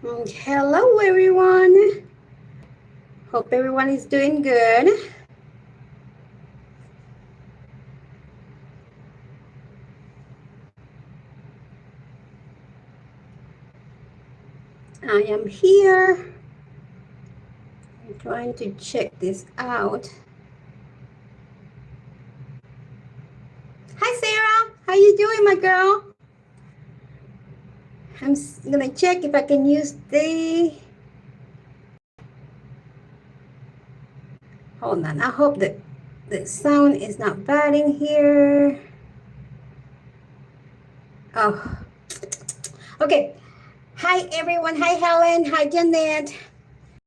Hello everyone. Hope everyone is doing good. I am here. I'm trying to check this out. Hi Sarah, how you doing, my girl? I'm gonna check if I can use the. Hold on. I hope that the sound is not bad in here. Oh, okay. Hi everyone. Hi Helen. Hi Janet.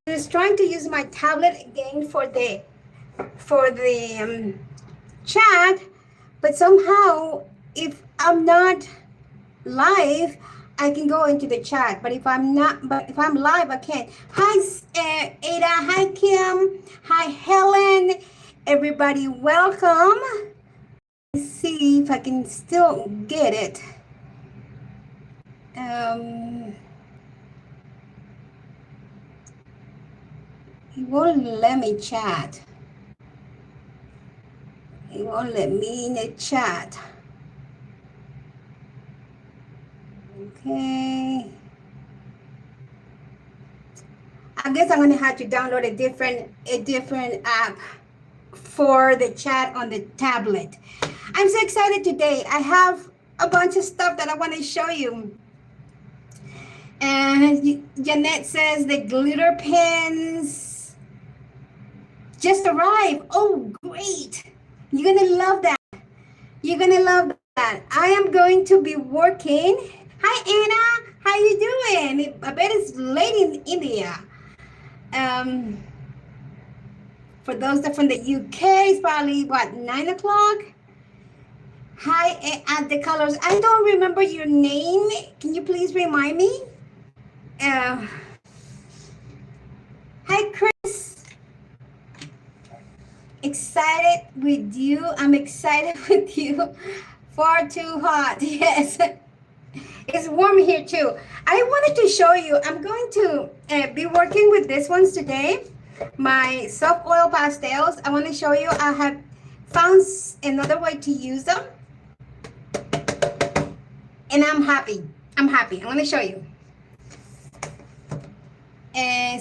I was trying to use my tablet again for the chat, but somehow if I'm not live, I can go into the chat, but if I'm live, I can't. Hi Ada, hi Kim, hi Helen, everybody, welcome. Let's see if I can still get it. It won't let me chat. It won't let me in the chat. Okay. I guess I'm gonna have to download a different app for the chat on the tablet. I'm so excited today. I have a bunch of stuff that I want to show you. And Jeanette says the glitter pens just arrived. Oh, great. You're gonna love that. You're gonna love that. I am going to be working. Hi Anna, how you doing? I bet it's late in India. For those that are from the UK, it's probably what, 9 o'clock? Hi at the colors. I don't remember your name. Can you please remind me? Hi Chris. Excited with you. I'm excited with you. Far too hot. Yes. It's warm here too. I wanted to show you. I'm going to be working with these ones today. My soft oil pastels. I want to show you. I have found another way to use them. And I'm happy. I'm going to show you.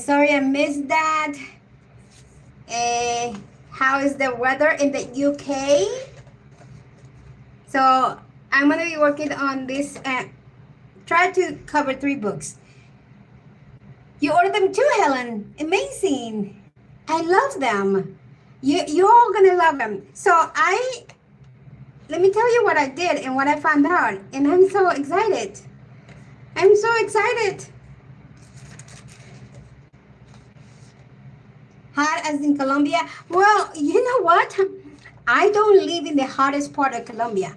Sorry I missed that. How is the weather in the UK? So I'm going to be working on this. Try to cover 3 books. You ordered them too, Helen. Amazing. I love them. You're all going to love them. So let me tell you what I did and what I found out. And I'm so excited. I'm so excited. Hot as in Colombia? Well, you know what? I don't live in the hottest part of Colombia.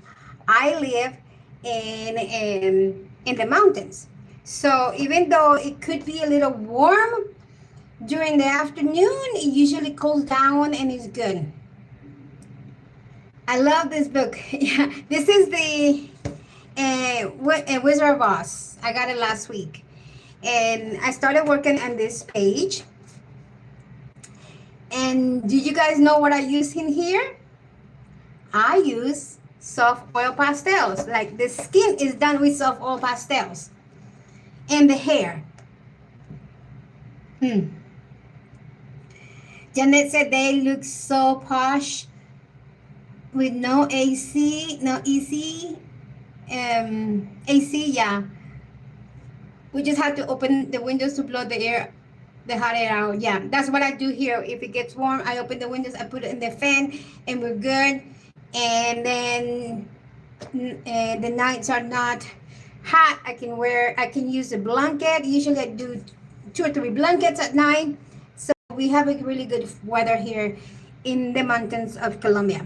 I live in the mountains. So even though it could be a little warm during the afternoon, it usually cools down and is good. I love this book. Yeah, this is the Wizard of Oz. I got it last week. And I started working on this page. And do you guys know what I use in here? I use soft oil pastels. Like the skin is done with soft oil pastels. And the hair. Janet said they look so posh with no AC, no AC. AC, yeah. We just have to open the windows to blow the hot air out. Yeah, that's what I do here. If it gets warm, I open the windows, I put it in the fan, and we're good. And then the nights are not hot. I can use a blanket. Usually I do 2 or 3 blankets at night. So we have a really good weather here in the mountains of Colombia.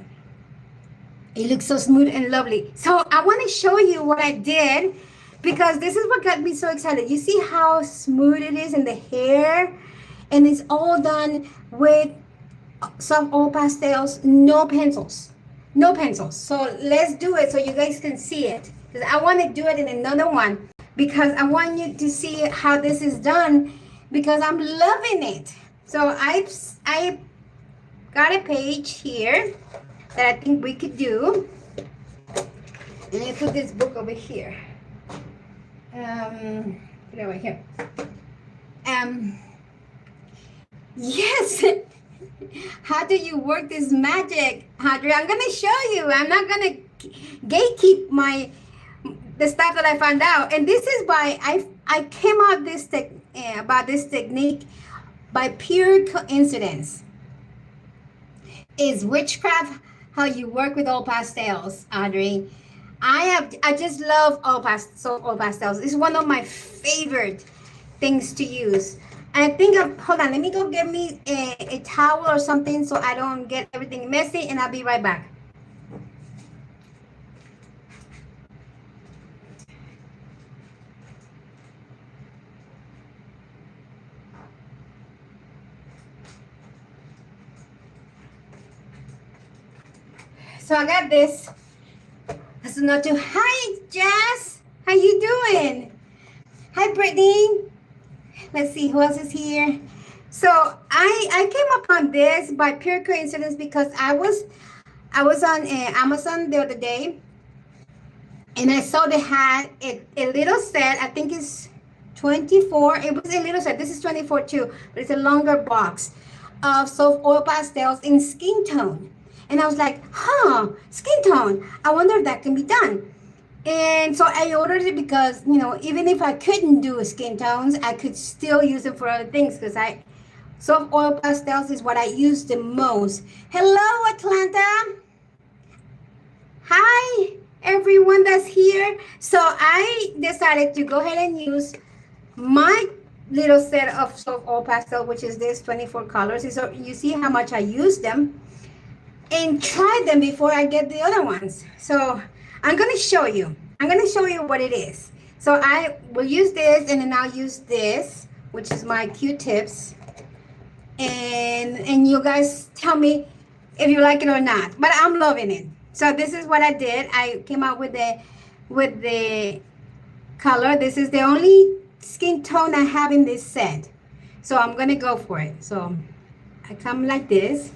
It looks so smooth and lovely. So I want to show you what I did, because this is what got me so excited. You see how smooth it is in the hair? And it's all done with soft oil pastels, no pencils. No pencils. So let's do it so you guys can see it. Because I want to do it in another one because I want you to see how this is done because I'm loving it. So I got a page here that I think we could do. And let me put this book over here. Put it over here. Um, yes. How do you work this magic, Audrey? I'm gonna show you. I'm not gonna gatekeep the stuff that I found out. And this is by I came out about this technique by pure coincidence. Is witchcraft how you work with all pastels, Audrey? I just love all pastels. It's one of my favorite things to use. I think hold on, let me go get me a towel or something so I don't get everything messy, and I'll be right back. So I got this. That's not too. Hi, Jess. How you doing? Hi, Brittany. Let's see who else is here. So I came upon this by pure coincidence because I was on Amazon the other day, and I saw they had a little set. I think it's 24. It was a little set. This is 24 too, but it's a longer box of soft oil pastels in skin tone. And I was like, skin tone. I wonder if that can be done. And so I ordered it because, even if I couldn't do skin tones, I could still use it for other things because soft oil pastels is what I use the most. Hello, Atlanta. Hi, everyone that's here. So I decided to go ahead and use my little set of soft oil pastel, which is this 24 colors. So you see how much I use them and try them before I get the other ones. So I'm going to show you. I'm going to show you what it is. So I will use this, and then I'll use this, which is my Q-tips. And you guys tell me if you like it or not. But I'm loving it. So this is what I did. I came out with the color. This is the only skin tone I have in this set. So I'm going to go for it. So I come like this.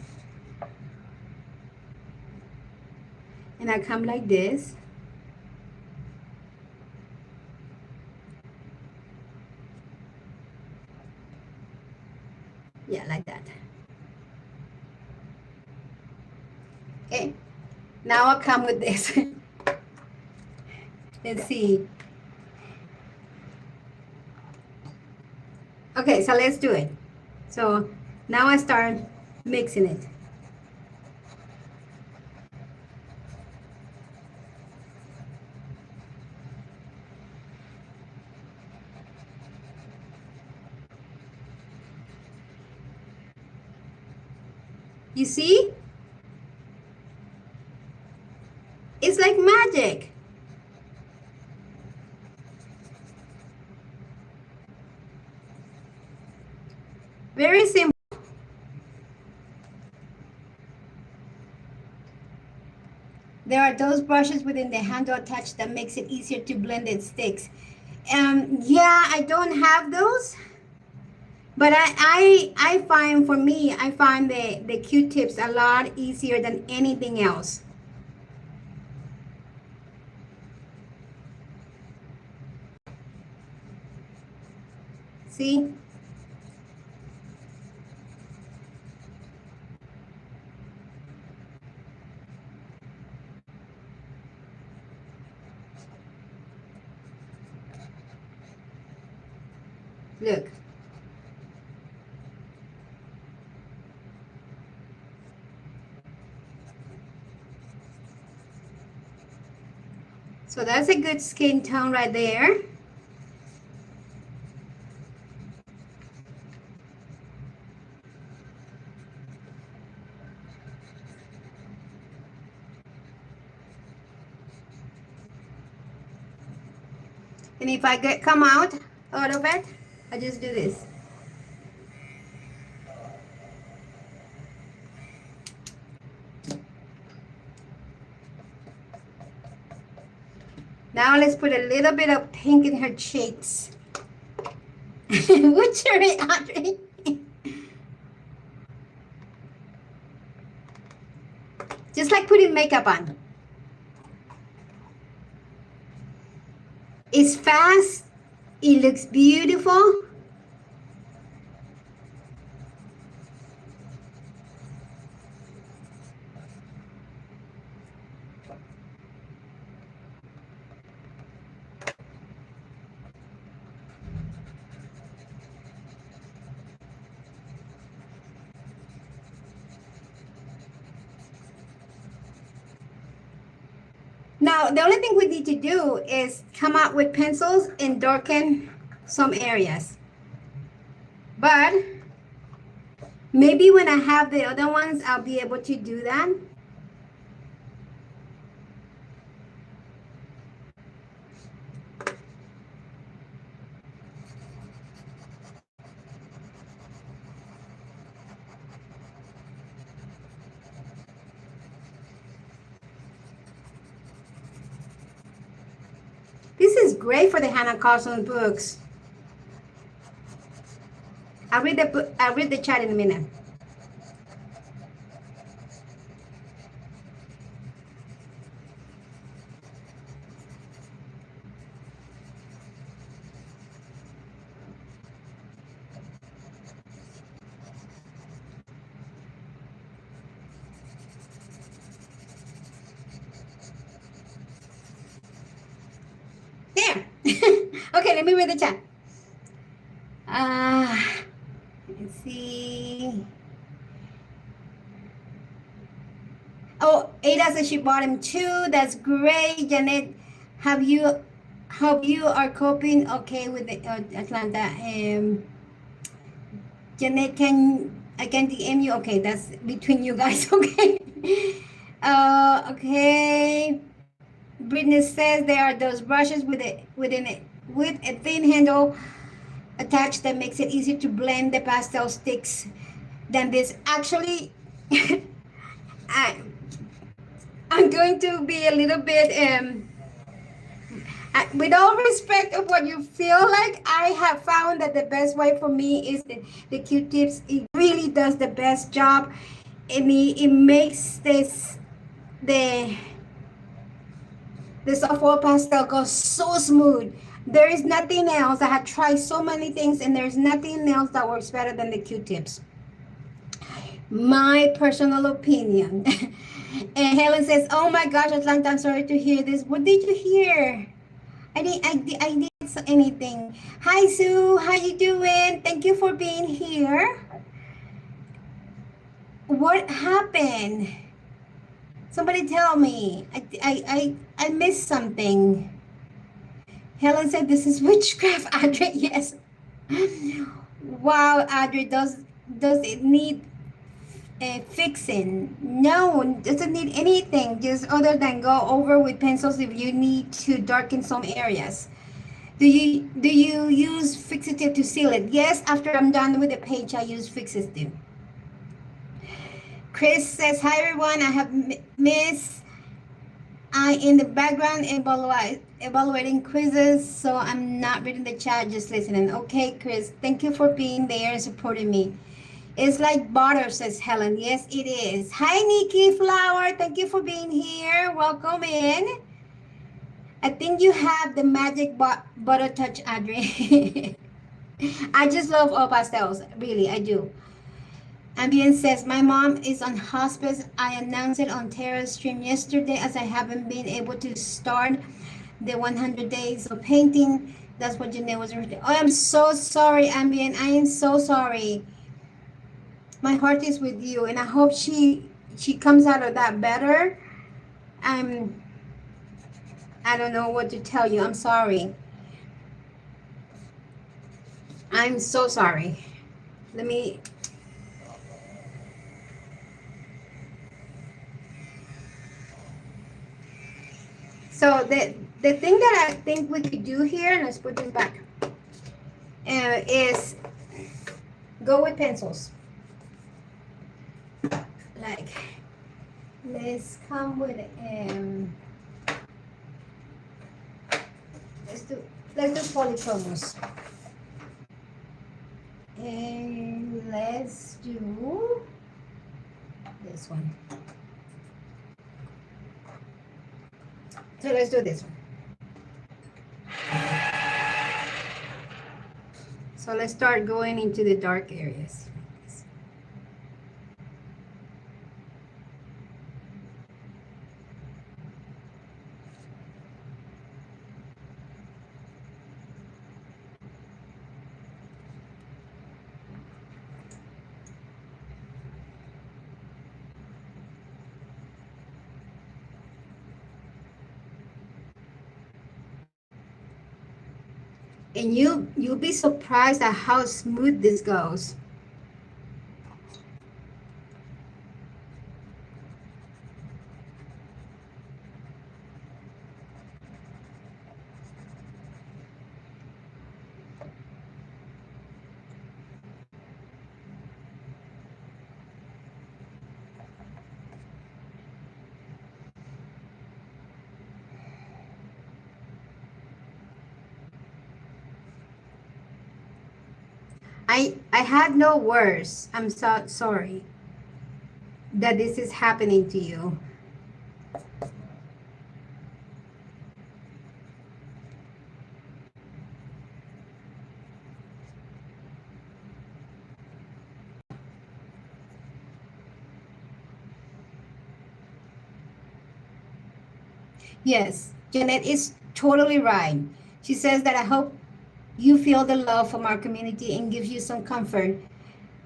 And I come like this. Yeah, like that. Okay. Now I'll come with this. Let's see. Okay, so let's do it. So now I start mixing it. You see? It's like magic. Very simple. There are those brushes within the handle attached that makes it easier to blend it sticks. Yeah, I don't have those. But I find, for me, I find the Q-tips a lot easier than anything else. See? Look. So that's a good skin tone right there. And if I come out of it, I just do this. Now Now let's put a little bit of pink in her cheeks. What's your Audrey? Just like putting makeup on. It's fast. It looks beautiful. Now, the only thing we need to do is come out with pencils and darken some areas. But maybe when I have the other ones, I'll be able to do that. This is great for the Hannah Carson books. I'll read the chat in a minute. There. Okay, let me read the chat. Let's see. Oh, Ada says she bought him too. That's great. Janet, hope you are coping okay with the Atlanta. Janet, I can DM you? Okay, that's between you guys. Okay. Okay. Brittany says there are those brushes with a thin handle attached that makes it easier to blend the pastel sticks than this. Actually, I'm going to be a little bit with all respect of what you feel like. I have found that the best way for me is the Q-tips. It really does the best job, and it makes the soft oil pastel goes so smooth. There is nothing else. I have tried so many things, and there's nothing else that works better than the Q-tips. My personal opinion. And Helen says, "Oh my gosh, Atlanta, I'm sorry to hear this. What did you hear?" I didn't anything. Hi Sue, how you doing? Thank you for being here. What happened? Somebody tell me. I missed something. Helen said, "This is witchcraft, Audrey." Yes. Wow, Audrey, does it need fixing? No, it doesn't need anything, just other than go over with pencils if you need to darken some areas. Do you use fixative to seal it? Yes, after I'm done with the page, I use fixative. Chris says, "Hi everyone, I have Miss I in the background evaluating quizzes, so I'm not reading the chat, just listening." Okay, Chris, thank you for being there and supporting me. It's like butter, says Helen. Yes, it is. Hi, Nikki Flower. Thank you for being here. Welcome in. I think you have the magic butter touch, Audrey. I just love all pastels. Really, I do. Ambient says, "My mom is on hospice. I announced it on Tara's stream yesterday as I haven't been able to start the 100 days of painting." That's what Janae was referring to. Oh, I'm so sorry, Ambient. I am so sorry. My heart is with you, and I hope she comes out of that better. I don't know what to tell you. I'm sorry. I'm so sorry. Let me... So the thing that I think we could do here, and let's put this back, is go with pencils. Like, let's come with let's do polychromos. And let's do this one. So let's do this one. So let's start going into the dark areas. And you'll be surprised at how smooth this goes. I had no words. I'm so sorry that this is happening to you. Yes, Jeanette is totally right. She says that I hope you feel the love from our community and gives you some comfort.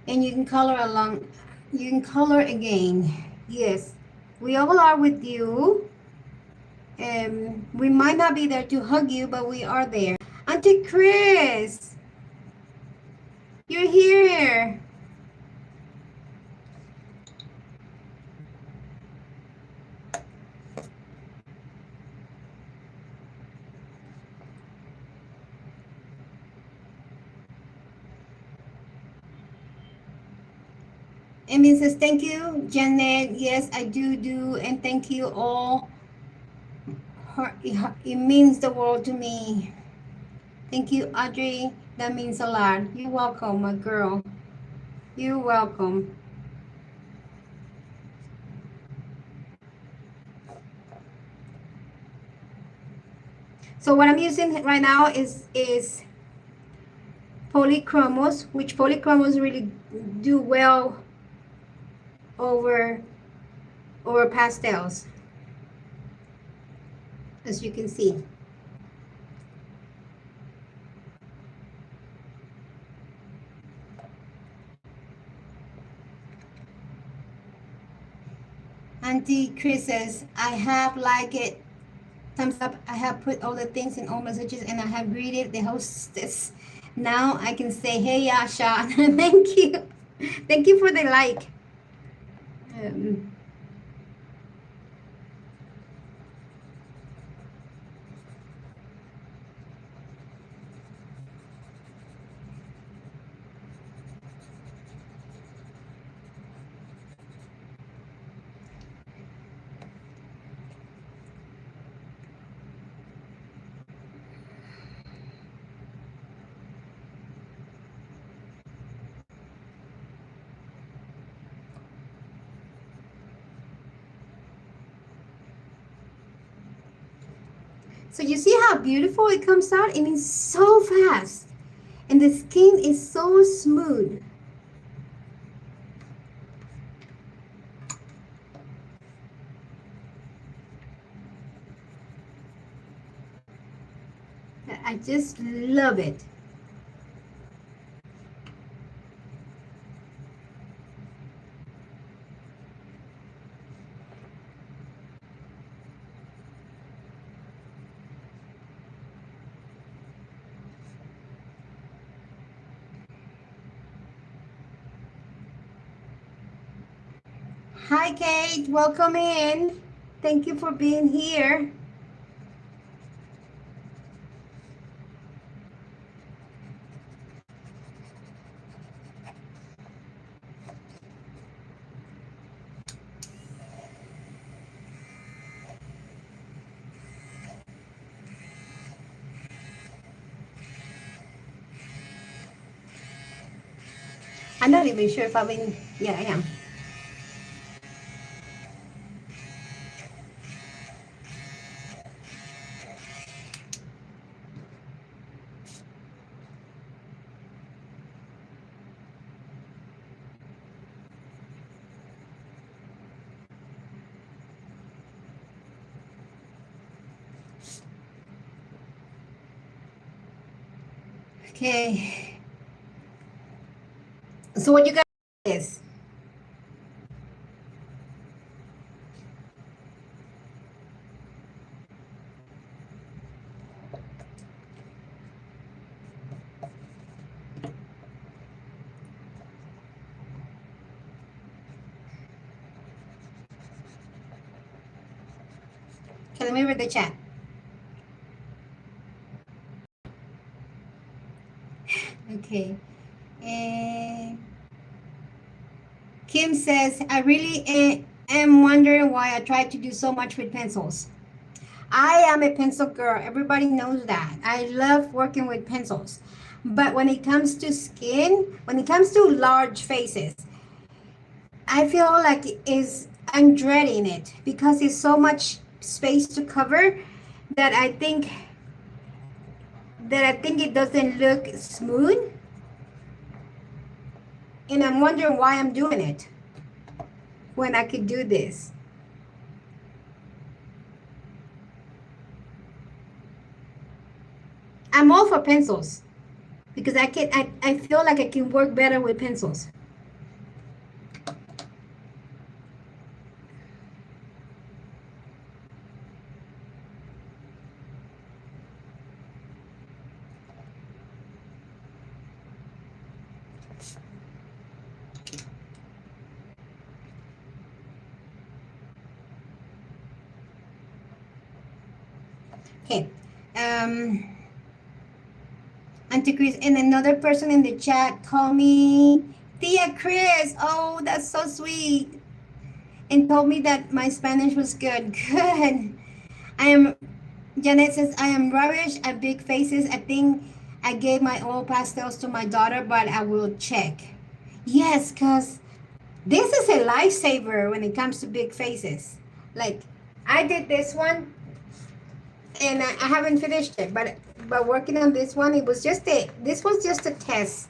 And you can color along, you can color again. Yes, we all are with you. We might not be there to hug you, but we are there. Auntie Chris, you're here. Amy says, thank you, Janet. Yes, I do. And thank you all. It means the world to me. Thank you, Audrey. That means a lot. You're welcome, my girl. You're welcome. So what I'm using right now is polychromos, which polychromos really do well over pastels, as you can see. Auntie Chris says, I have liked it. Thumbs up. I have put all the things in all messages and I have greeted the hostess. Now I can say, hey, Yasha. Thank you. Thank you for the like. So you see how beautiful it comes out? I mean, so fast. And the skin is so smooth. I just love it. Hi, Kate. Welcome in. Thank you for being here. I'm not even sure if I've been, yeah, I am. Okay. So what you guys is? Okay, let me read the chat. Okay. And Kim says, I really am wondering why I try to do so much with pencils. I am a pencil girl. Everybody knows that. I love working with pencils. But when it comes to skin, when it comes to large faces, I feel like I'm dreading it because it's so much space to cover that I think it doesn't look smooth. And I'm wondering why I'm doing it when I could do this. I'm all for pencils because I feel like I can work better with pencils. Okay. Auntie Chris and another person in the chat called me Tia Chris. Oh, that's so sweet. And told me that my Spanish was good. Good. I am, Janet says, I am rubbish at big faces. I think I gave my oil pastels to my daughter, but I will check. Yes, because this is a lifesaver when it comes to big faces. Like, I did this one and I haven't finished it, but working on this one, this was just a test.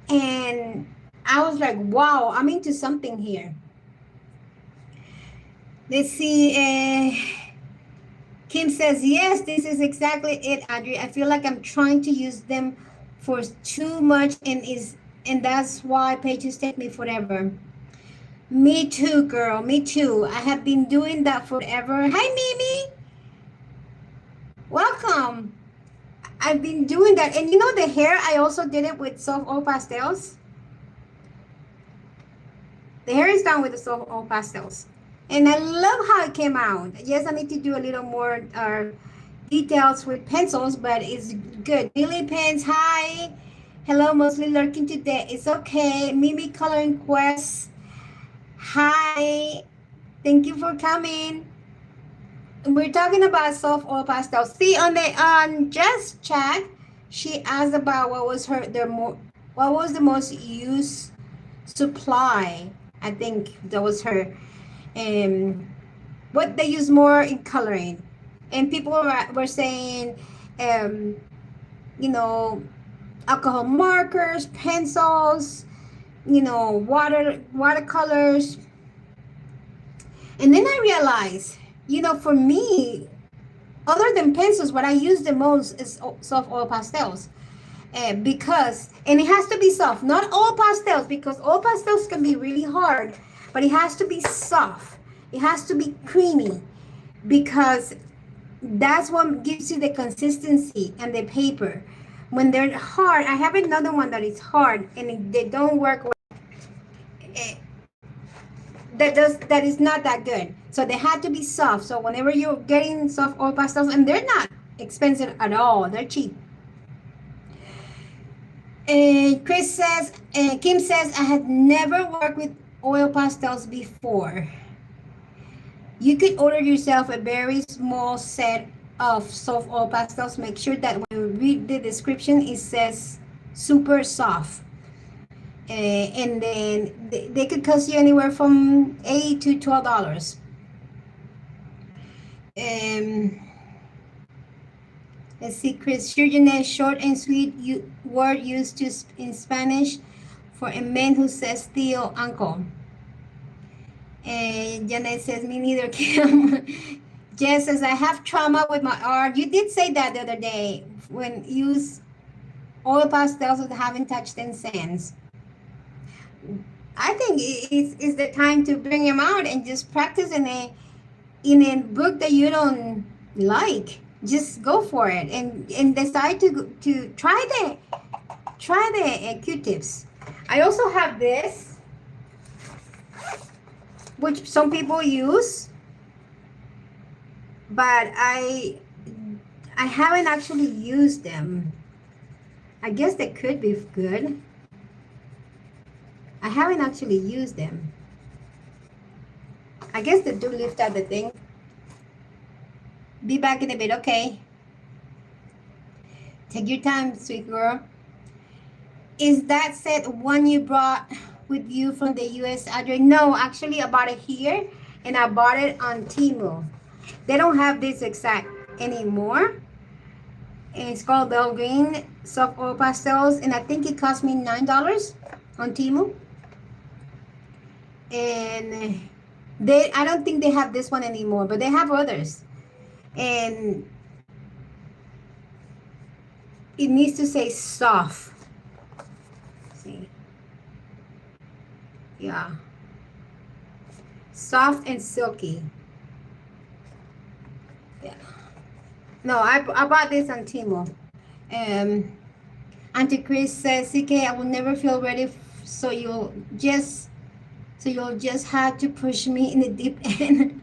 And I was like, wow, I'm into something here. Let's see. Kim says, yes, this is exactly it, Audrey. I feel like I'm trying to use them for too much and that's why pages take me forever. Me too, girl. Me too. I have been doing that forever. Hi, Mimi. Welcome. I've been doing that. And you know the hair, I also did it with soft oil pastels. The hair is done with the soft oil pastels. And I love how it came out. Yes, I need to do a little more details with pencils, but it's good. Lily Pens, hi. Hello, mostly lurking today. It's okay. Mimi Coloring Quest, hi. Thank you for coming. We're talking about soft oil pastels. See on Jess chat, she asked about what was the most used supply. I think that was her. What they use more in coloring, and people were saying, you know, alcohol markers, pencils, you know, watercolors. And then I realized, you know, for me, other than pencils, what I use the most is soft oil pastels. Because, and it has to be soft, not all pastels, because all pastels can be really hard, but it has to be soft. It has to be creamy, because that's what gives you the consistency and the paper. When they're hard, I have another one that is hard and they don't work. That is not that good. So they had to be soft. So whenever you're getting soft oil pastels, and they're not expensive at all, they're cheap. And Kim says, I had never worked with oil pastels before. You could order yourself a very small set of soft oil pastels. Make sure that when you read the description, it says super soft. And then they could cost you anywhere from $8 to $12. Um, let's see, Chris. Shirjane, short and sweet word used in Spanish for a man who says tío, uncle. And Janet says, me neither, Kim. Jess says, I have trauma with my art. You did say that the other day when you use oil pastels that haven't touched in sands. I think it's the time to bring them out and just practice in a book that you don't like. Just go for it and decide to try the Q-tips. I also have this, which some people use, but I haven't actually used them. I guess they could be good. I haven't actually used them. I guess they do lift out the thing. Be back in a bit, okay? Take your time, sweet girl. Is that set one you brought with you from the US, Audrey? No, actually I bought it here and I bought it on Temu. They don't have this exact anymore. And it's called Bell Green Soft Oil Pastels, and I think it cost me $9 on Temu. And I don't think they have this one anymore, but they have others. And it needs to say soft. See? Yeah. Soft and silky. Yeah. No, I bought this on Temu. Auntie Chris says, CK, I will never feel ready, so you'll just have to push me in the deep end.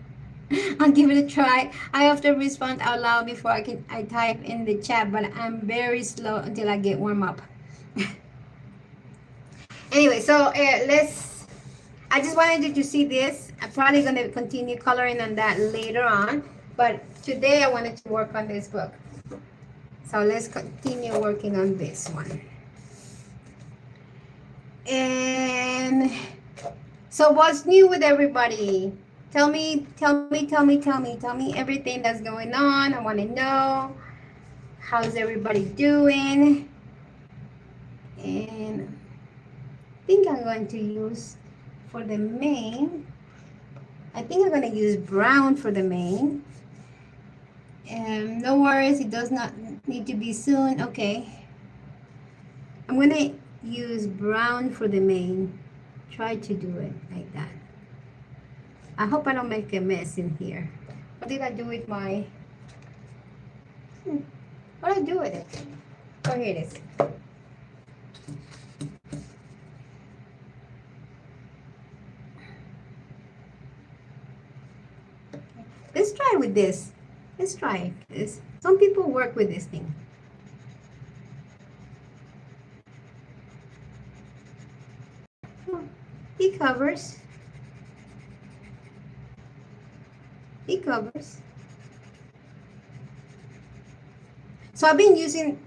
I'll give it a try. I often respond out loud before I type in the chat, but I'm very slow until I get warm up. Anyway, so I just wanted you to see this. I'm probably going to continue coloring on that later on, but today I wanted to work on this book. So let's continue working on this one. And so what's new with everybody? Tell me everything that's going on. I want to know. How's everybody doing? And I think I'm going to use for the mane. I think I'm going to use brown for the mane. No worries, it does not need to be soon. Okay. I'm going to use brown for the mane. Try to do it like that. I hope I don't make a mess in here. What did I do with my... What did I do with it? Oh, here it is. Let's try with this. Let's try this. Some people work with this thing. Oh, it covers. It covers. So I've been using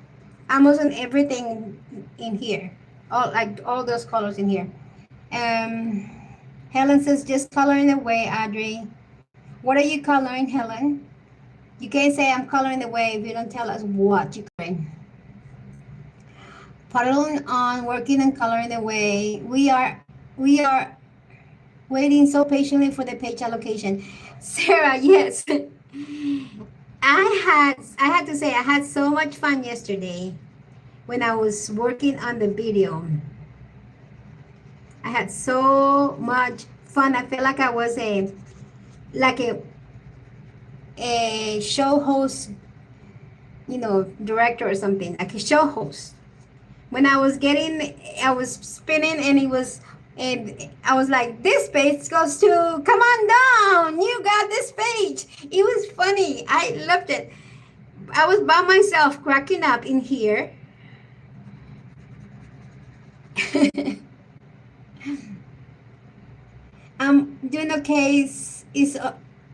almost on everything in here. All those colors in here. Helen says, just coloring away, Audrey. What are you coloring, Helen? You can't say I'm coloring away if you don't tell us what you're coloring. Paddling on, working and coloring away. We are waiting so patiently for the page allocation. Sarah, yes. I had to say I had so much fun yesterday when I was working on the video. I had so much fun. I felt like I was a show host, director or something, like a show host. When I was spinning and I was like, this page goes to, come on down, you got this page. It was funny. I loved it. I was by myself cracking up in here. I'm doing okay. It's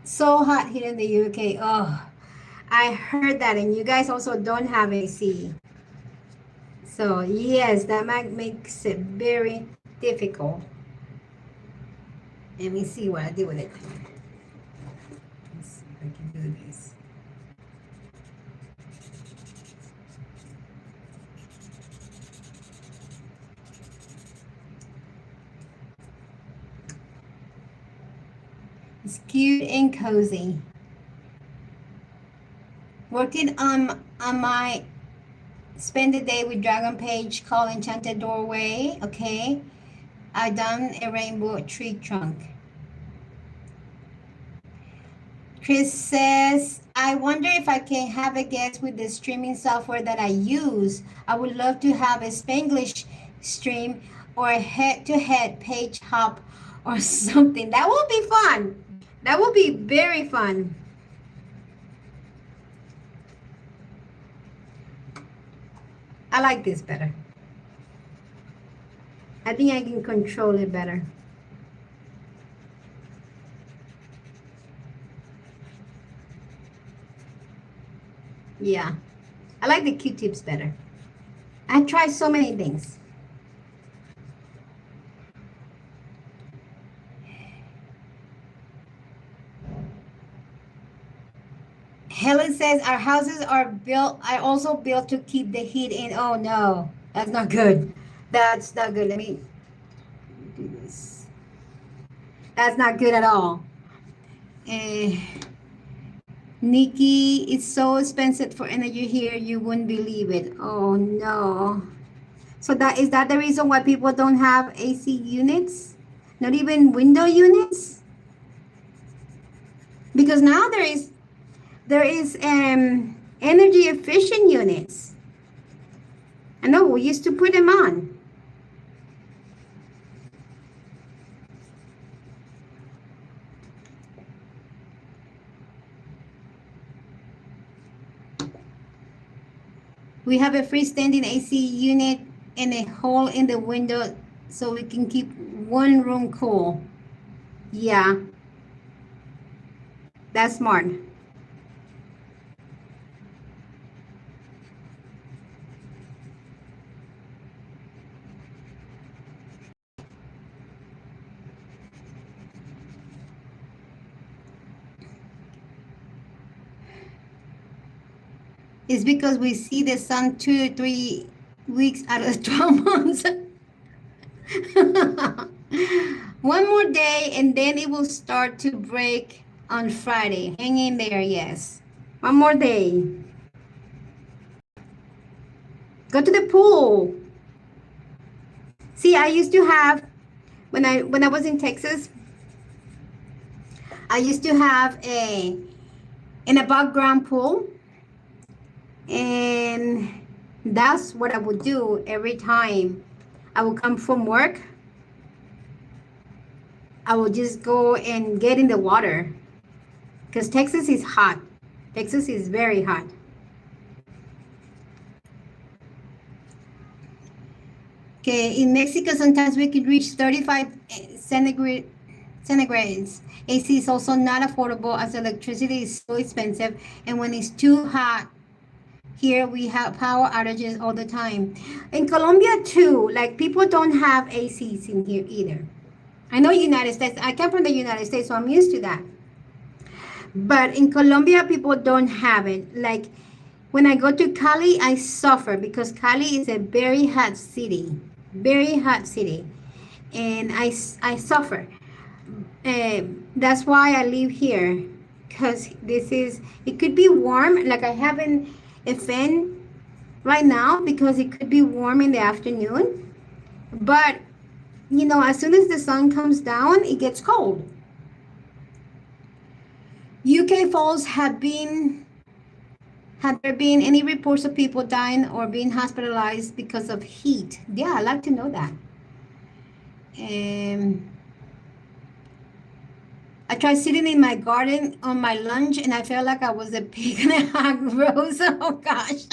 so hot here in the UK. Oh, I heard that, and you guys also don't have AC. So yes, that makes it very difficult. Let me see what I do with it. Let's see if I can do this. It's cute and cozy. Working on my spend the day with dragon page called Enchanted Doorway. Okay, I done a rainbow tree trunk. Chris says, I wonder if I can have a guest with the streaming software that I use. I would love to have a Spanglish stream or a head-to-head page hop or something. That would be fun. That would be very fun. I like this better. I think I can control it better. Yeah, I like the Q-tips better. I try so many things. Helen says our houses are also built to keep the heat in. Oh no, that's not good. That's not good. Let me do this. That's not good at all. Nikki, it's so expensive for energy here, you wouldn't believe it. Oh no. So that the reason why people don't have AC units? Not even window units? Because now there is energy efficient units. I know we used to put them on. We have a freestanding AC unit and a hole in the window so we can keep one room cool. Yeah, that's smart. It's because we see the sun 2 or 3 weeks out of 12 months. One more day and then it will start to break on Friday. Hang in there, yes. One more day. Go to the pool. See, I used to have when I was in Texas, I used to have an above ground pool, and that's what I would do every time I would come from work. I would just go and get in the water because Texas is hot. Texas is very hot. Okay, in Mexico, sometimes we could reach 35 centigrades. AC is also not affordable as electricity is so expensive, and when it's too hot, here we have power outages all the time. In Colombia too, like people don't have ACs in here either. I know United States, I come from the United States, so I'm used to that. But in Colombia, people don't have it. Like when I go to Cali, I suffer because Cali is a very hot city. Very hot city. And I suffer. That's why I live here. Because it could be warm. Like I have a fan right now because it could be warm in the afternoon. But, you know, as soon as the sun comes down, it gets cold. UK falls have there been any reports of people dying or being hospitalized because of heat? Yeah, I'd like to know that. I tried sitting in my garden on my lunch and I felt like I was a pig in a hog roast. Oh gosh.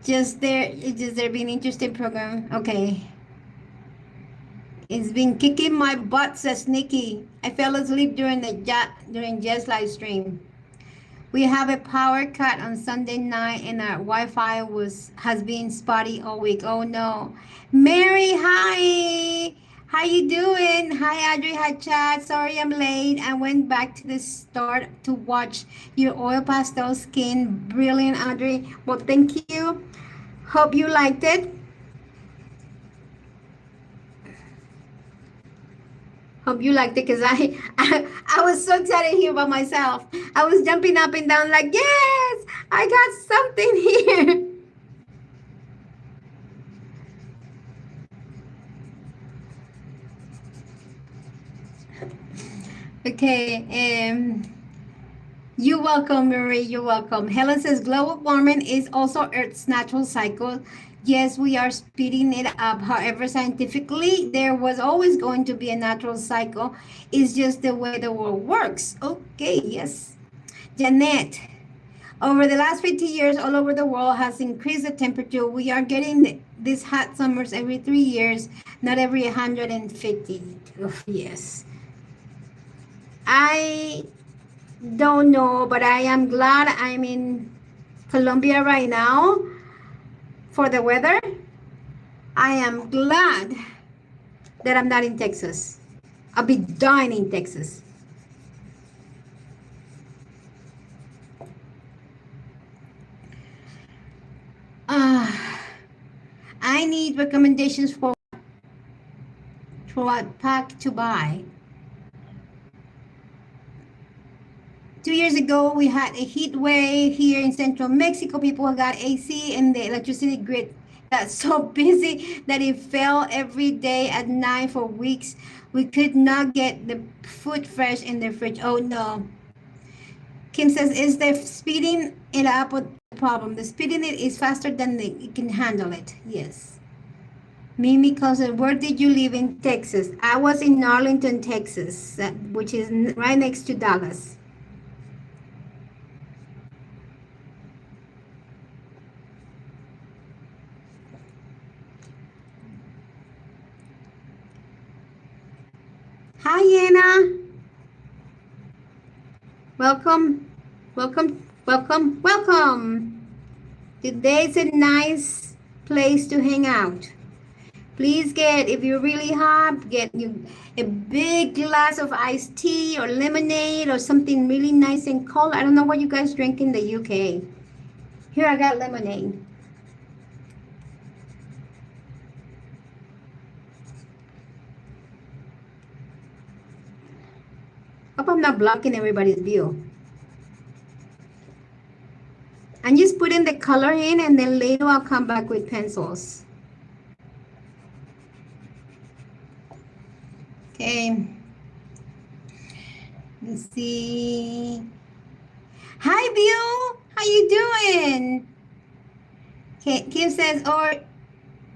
Just there being an interesting program. Okay. It's been kicking my butt, says Nikki. I fell asleep during Jess live stream. We have a power cut on Sunday night, and our Wi-Fi has been spotty all week. Oh no, Mary, hi, how you doing? Hi, Audrey, hi, Chad. Sorry I'm late. I went back to the start to watch your oil pastel skin. Brilliant, Audrey. Well, thank you. Hope you liked it. Hope you liked it because I was so excited here by myself. I was jumping up and down like, yes, I got something here. Okay, you're welcome, Marie. You're welcome. Helen says global warming is also Earth's natural cycle. Yes, we are speeding it up. However, scientifically, there was always going to be a natural cycle. It's just the way the world works. Okay, yes. Janet, over the last 50 years, all over the world has increased the temperature. We are getting these hot summers every 3 years, not every 150. Oof, yes. I don't know, but I am glad I'm in Colombia right now for the weather. I am glad that I'm not in Texas. I'll be dying in Texas. I need recommendations for what pack to buy. 2 years ago, we had a heat wave here in central Mexico. People got AC and the electricity grid got so busy that it fell every day at night for weeks. We could not get the food fresh in the fridge. Oh no. Kim says, is the speeding it up the problem? The speeding it is faster than it can handle it. Yes. Mimi calls it, where did you live in Texas? I was in Arlington, Texas, which is right next to Dallas. Hi, Anna. Welcome, welcome, welcome, welcome. Today's a nice place to hang out. Please if you're really hot, get you a big glass of iced tea or lemonade or something really nice and cold. I don't know what you guys drink in the UK. Here, I got lemonade. Hope I'm not blocking everybody's view. I'm just putting the color in, and then later I'll come back with pencils. Okay. Let's see. Hi, Bill. How you doing? Okay, Kim says, or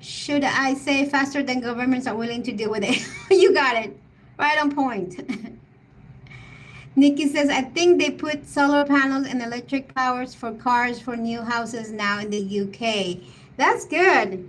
should I say faster than governments are willing to deal with it? You got it. Right on point. Nikki says, I think they put solar panels and electric powers for cars for new houses now in the UK. That's good.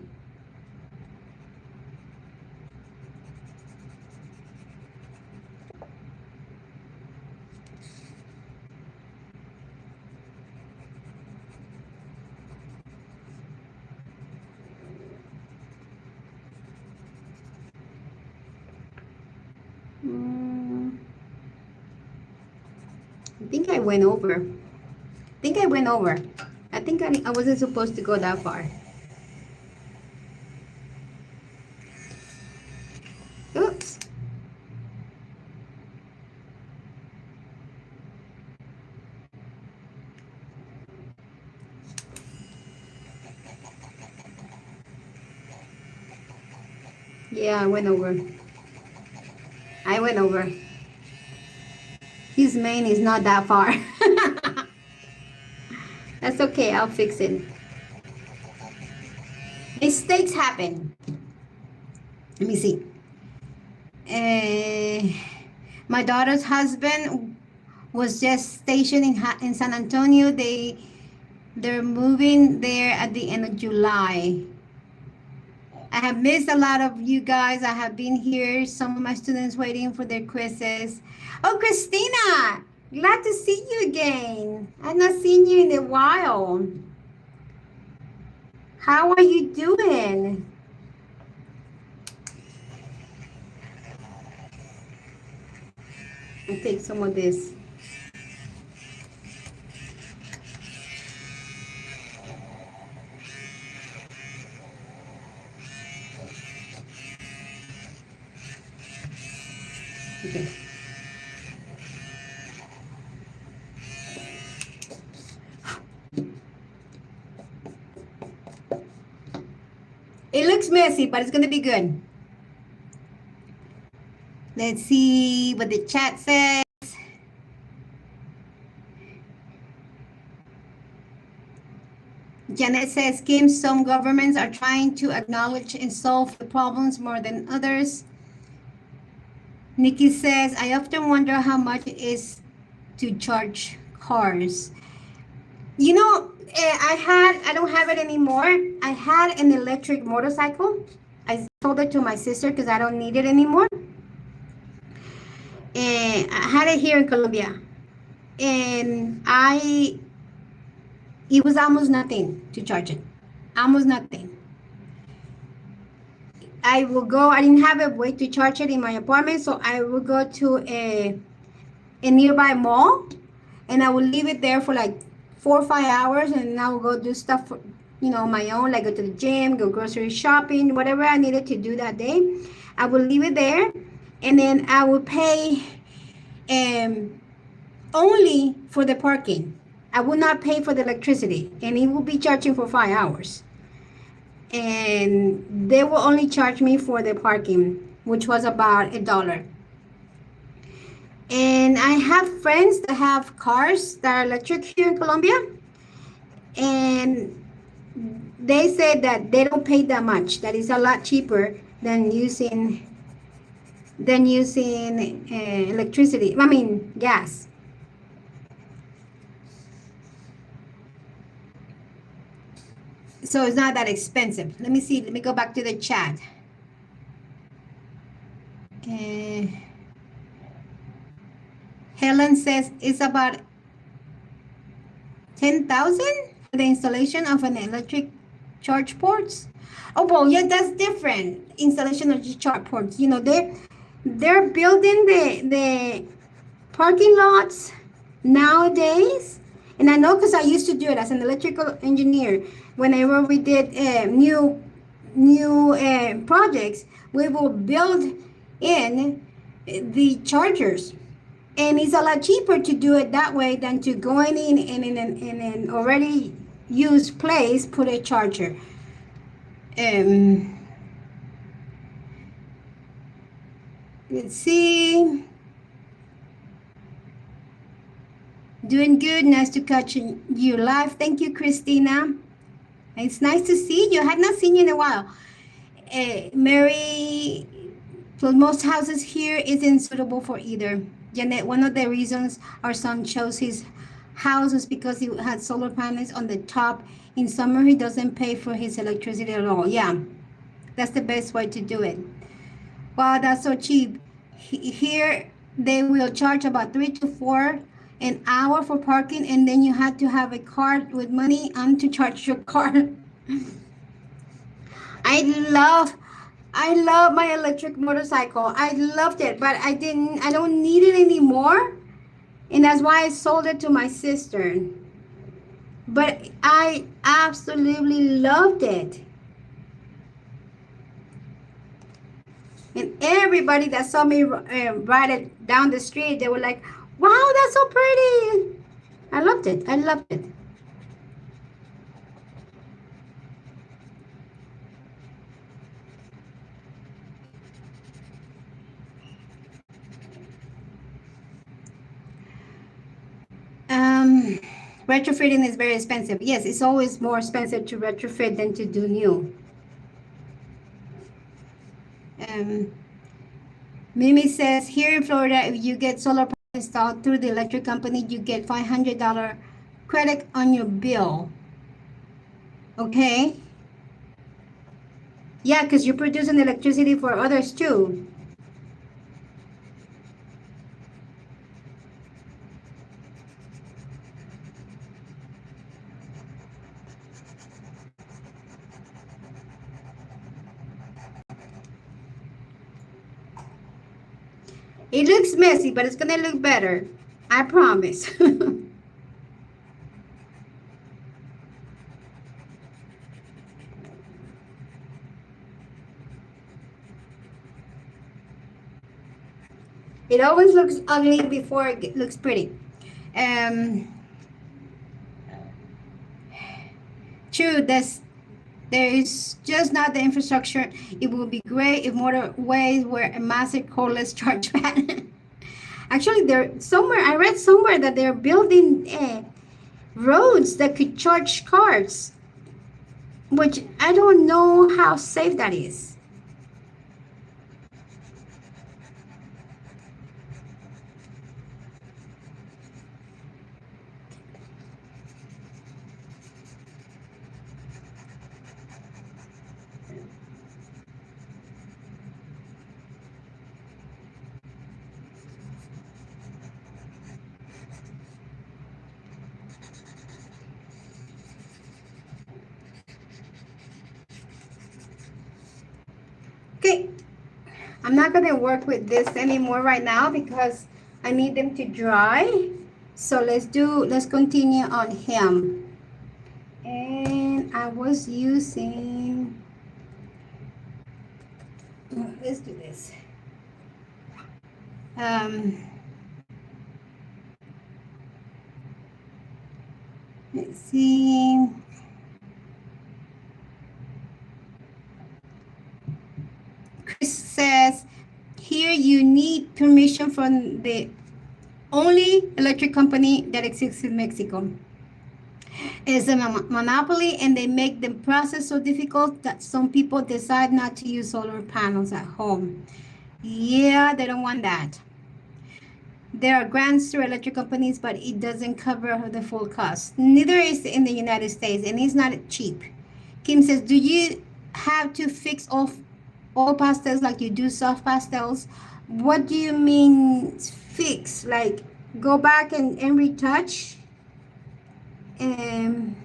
I think I went over. I think I wasn't supposed to go that far. Oops. Yeah, I went over. His main is not that far. That's okay, I'll fix it. Mistakes happen. Let me see. My daughter's husband was just stationed in San Antonio. They're moving there at the end of July. I have missed a lot of you guys. I have been here. Some of my students waiting for their quizzes. Oh, Christina, Glad to see you again. I've not seen you in a while. How are you doing? I'll take some of this. Okay. It looks messy, but it's gonna be good. Let's see what the chat says. Janet says, Kim, some governments are trying to acknowledge and solve the problems more than others. Nikki says, I often wonder how much it is to charge cars. You know, I don't have it anymore. I had an electric motorcycle. I sold it to my sister because I don't need it anymore. And I had it here in Colombia. And it was almost nothing to charge it. Almost nothing. I didn't have a way to charge it in my apartment, so I would go to a nearby mall and I would leave it there for like 4 or 5 hours, and I would go do stuff for, my own, like go to the gym, go grocery shopping, whatever I needed to do that day. I would leave it there, and then I would pay only for the parking. I would not pay for the electricity, and it would be charging for 5 hours. And they will only charge me for the parking, which was about $1. And I have friends that have cars that are electric here in Colombia, and they said that they don't pay that much. That is a lot cheaper than using electricity. I mean, gas. So it's not that expensive. Let me see. Let me go back to the chat. Helen says it's about 10,000 for the installation of an electric charge ports. Oh, well, yeah, that's different. Installation of charge ports. They're building the parking lots nowadays. And I know because I used to do it as an electrical engineer. Whenever we did new projects, we will build in the chargers. And it's a lot cheaper to do it that way than to go in an already used place, put a charger. Let's see. Doing good. Nice to catch you live. Thank you, Christina. It's nice to see you. I had not seen you in a while. Mary, for most houses here isn't suitable for either. Janet, one of the reasons our son chose his house is because he had solar panels on the top. In summer, he doesn't pay for his electricity at all. Yeah, that's the best way to do it. Wow, that's so cheap. Here, they will charge about $3 to $4 an hour for parking, and then you have to have a card with money on to charge your car. I love my electric motorcycle. I loved it, but I don't need it anymore, and that's why I sold it to my sister. But I absolutely loved it. And everybody that saw me ride it down the street, they were like, wow, that's so pretty. I loved it. I loved it. Retrofitting is very expensive. Yes, it's always more expensive to retrofit than to do new. Mimi says, here in Florida, if you get solar panels installed through the electric company, you get $500 credit on your bill. Okay. Yeah, because you're producing electricity for others too. It looks messy, but it's gonna look better. I promise. It always looks ugly before it looks pretty. Um, True, there is just not the infrastructure. It would be great if motorways were a massive cordless charge pad. Actually, there somewhere I read somewhere that they're building roads that could charge cars, which I don't know how safe that is. Okay, I'm not gonna work with this anymore right now because I need them to dry. So let's continue on him. And I was using, let's do this. Um, let's see. Chris says, here you need permission from the only electric company that exists in Mexico. It's a monopoly, and they make the process so difficult that some people decide not to use solar panels at home. Yeah, they don't want that. There are grants to electric companies, but it doesn't cover the full cost. Neither is in the United States, and it's not cheap. Kim says, do you have to fix all pastels like you do soft pastels? What do you mean fix? Like go back and retouch? Um,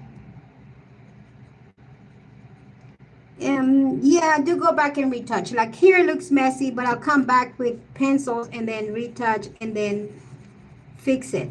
yeah, I do go back and retouch. Like here it looks messy, but I'll come back with pencils and then retouch and then fix it.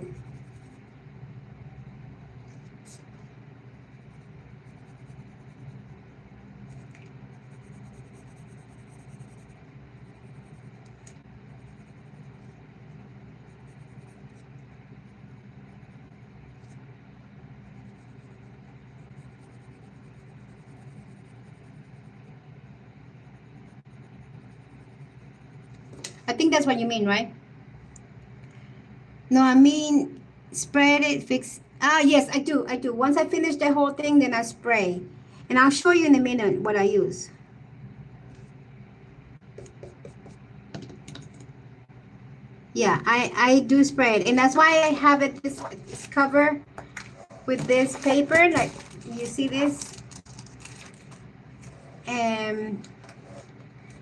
I think that's what you mean, right? No, I mean spread it, fix. Ah, yes, I do. I do. Once I finish the whole thing, then I spray. And I'll show you in a minute what I use. Yeah, I do spray it. And that's why I have it this cover with this paper. Like, you see this?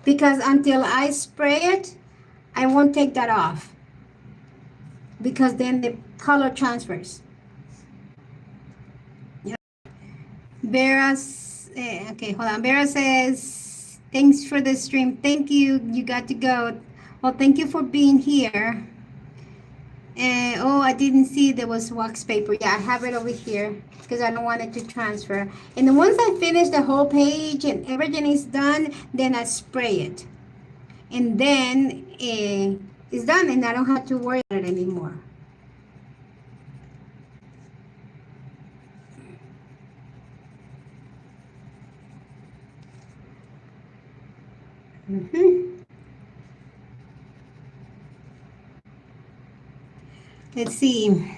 Because until I spray it, I won't take that off. Because then the color transfers. Vera, okay, hold on. Vera says, thanks for the stream. Thank you. You got to go. Well, thank you for being here. Oh, I didn't see there was wax paper. Yeah, I have it over here because I don't want it to transfer. And then once I finish the whole page and everything is done, then I spray it. And then it's done and I don't have to worry about it anymore. Let's see.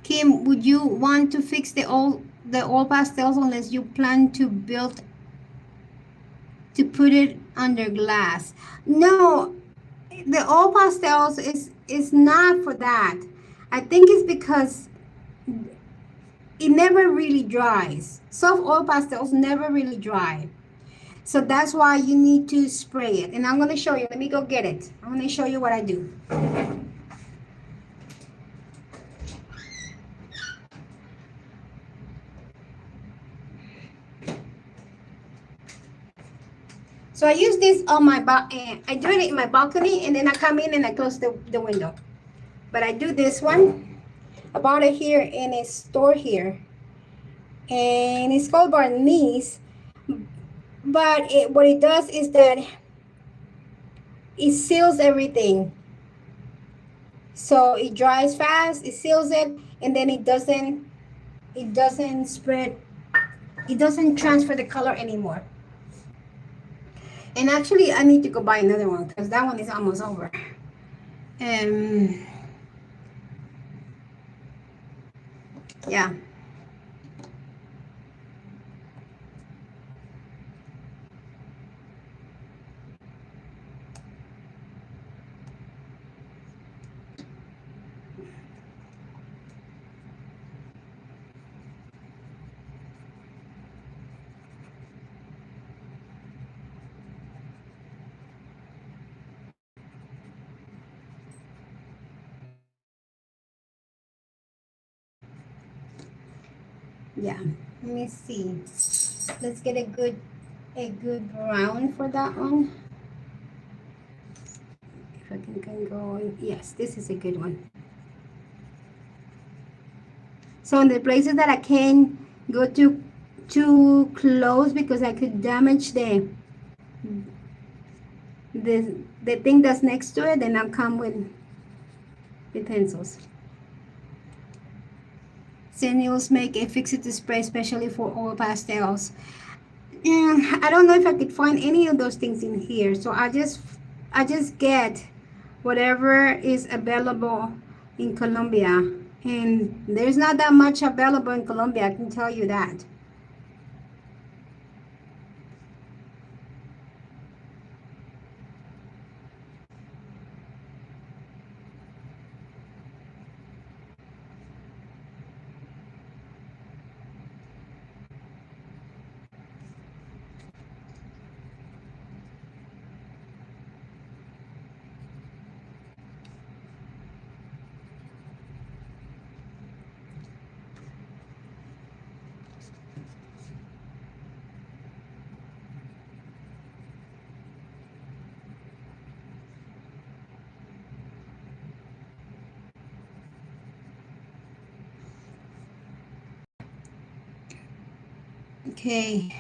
Kim, would you want to fix the all pastels unless you plan to put it under glass? No, the all pastels is not for that. I think it's because it never really dries. Soft oil pastels never really dry. So that's why you need to spray it. And I'm going to show you. Let me go get it. I'm going to show you what I do. So I use this on my, I do it in my balcony, and then I come in and I close the window. But I do this one. I bought it here in a store here. And it's called Barniz. But what it does is that it seals everything. So it dries fast, it seals it, and then it doesn't spread, it doesn't transfer the color anymore. And actually, I need to go buy another one because that one is almost over. Yeah. Yeah, let me see. Let's get a good brown for that one. If I can go in. Yes, this is a good one. So in the places that I can't go too close because I could damage the thing that's next to it, then I'll come with the pencils. Samuels make a fixative spray especially for oil pastels. And I don't know if I could find any of those things in here, so I just get whatever is available in Colombia, and there's not that much available in Colombia, I can tell you that. Okay.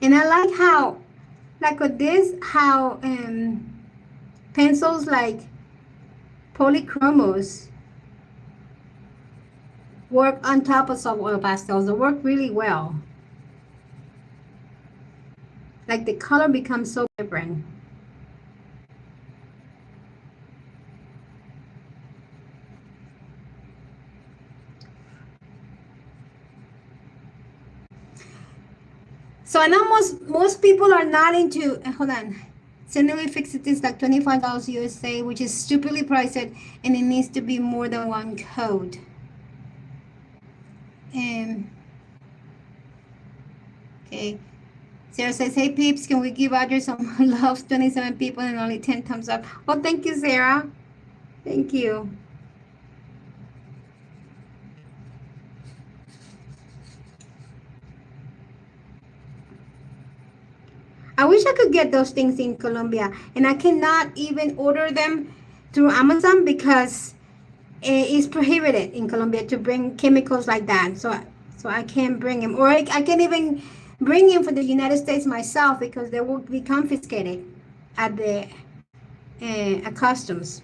And I like how, like with this, how pencils like polychromos work on top of some oil pastels. They work really well. Like the color becomes so vibrant. So I know most people are not into, hold on. Suddenly fix it is like $25 USA, which is stupidly priced, and it needs to be more than one code. Okay. Sarah says, hey peeps, can we give Audrey some love? 27 people and only 10 thumbs up. Oh, thank you, Sarah. Thank you. I wish I could get those things in Colombia, and I cannot even order them through Amazon because it is prohibited in Colombia to bring chemicals like that. So I can't bring them, or I can't even bring them for the United States myself because they will be confiscated at the at customs.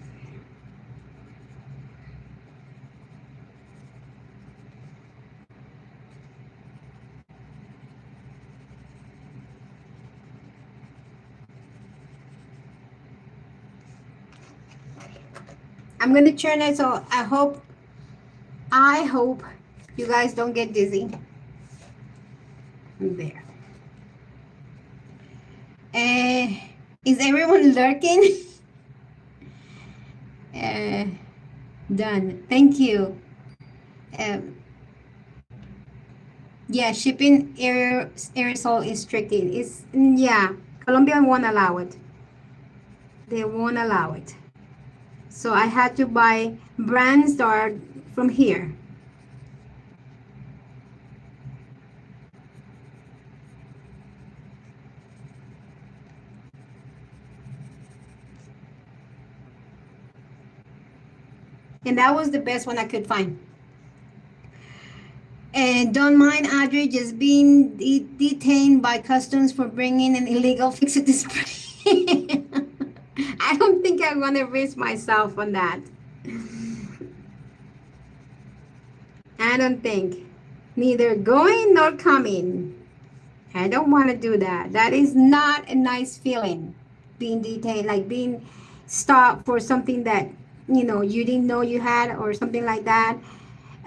I'm gonna turn it, so I hope you guys don't get dizzy. There. Is everyone lurking? Done. Thank you. Yeah, shipping aerosol is tricky. Yeah, Colombia won't allow it. They won't allow it. So I had to buy brands that are from here. And that was the best one I could find. And don't mind Audrey just being detained by customs for bringing an illegal fixed display. I don't think I'm gonna risk myself on that. I don't think. Neither going nor coming. I don't want to do that. That is not a nice feeling. Being detained, like being stopped for something that, you didn't know you had or something like that.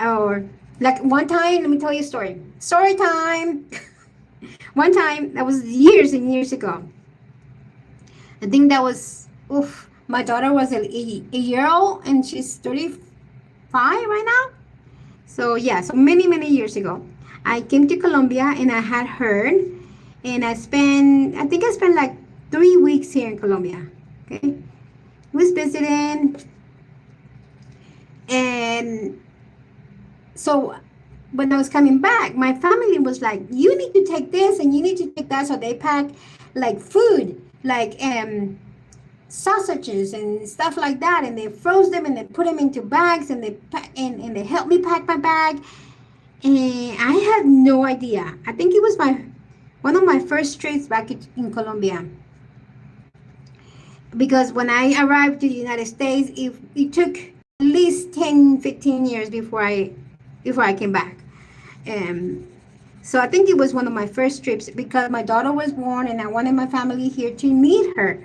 Or like one time, let me tell you a story. Story time. One time, that was years and years ago. I think that was, oof, my daughter was a year old and she's 35 right now. So yeah, so many, many years ago. I came to Colombia and I had her and I think I spent like 3 weeks here in Colombia. Okay. Was visiting and so when I was coming back, my family was like, you need to take this and you need to take that. So they packed like food, like sausages and stuff like that, and they froze them and they put them into bags and they pack, and they helped me pack my bag. And I had no idea. I think it was one of my first trips back in Colombia. Because when I arrived to the United States, it took at least 10, 15 years before I came back. Um, so I think it was one of my first trips because my daughter was born and I wanted my family here to meet her.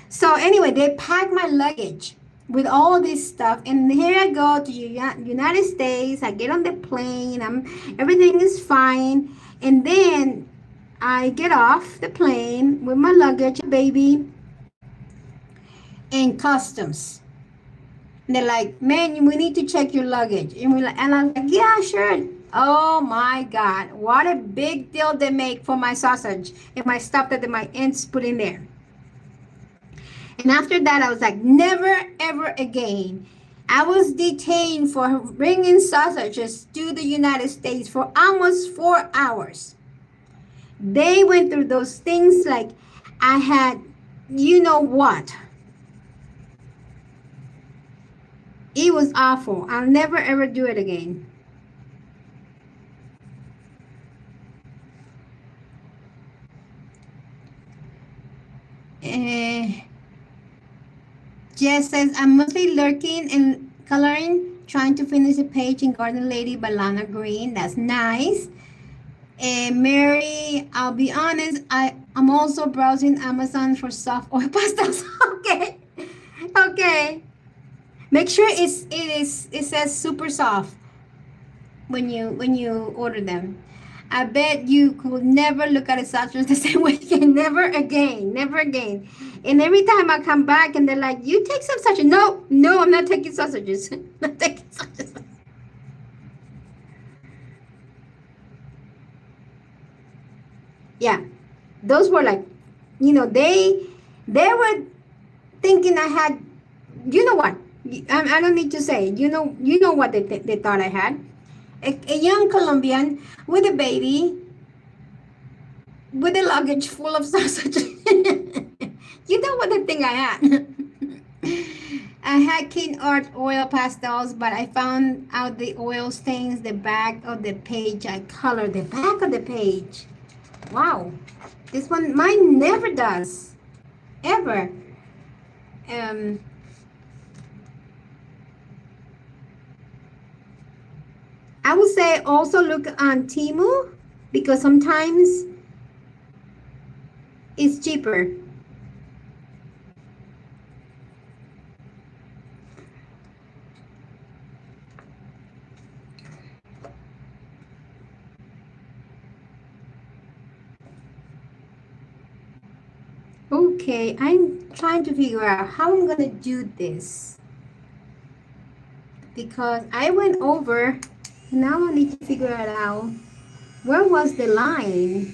So anyway, they packed my luggage with all this stuff, and here I go to United States. I get on the plane. Everything is fine, and then I get off the plane with my luggage, baby, and customs. And they're like, "Man, we need to check your luggage," and I'm like, "Yeah, sure." Oh my God, what a big deal they make for my sausage and my stuff that my aunts put in there. And after that, I was like, never, ever again. I was detained for bringing sausages to the United States for almost 4 hours. They went through those things like I had, you know what? It was awful. I'll never, ever do it again. Jess says, I'm mostly lurking and coloring, trying to finish a page in Garden Lady by Lana Green. That's nice. And Mary, I'll be honest, I'm also browsing Amazon for soft oil pastels. Okay. Okay. Make sure it says super soft when you order them. I bet you could never look at a sausage the same way again. Never again. Never again. And every time I come back and they're like, you take some sausages. No, no, I'm not taking sausages. I'm not taking sausages. Yeah. Those were like, they were thinking I had, you know what? I don't need to say. You know what they thought I had. A young Colombian with a baby with a luggage full of sausage. You know what the thing I had? I had King Art oil pastels, but I found out the oil stains the back of the page. I colored the back of the page. Wow. This one, mine never does. Ever. I would say also look on Temu because sometimes it's cheaper. Okay, I'm trying to figure out how I'm gonna do this because I went over. Now I need to figure it out. Where was the line?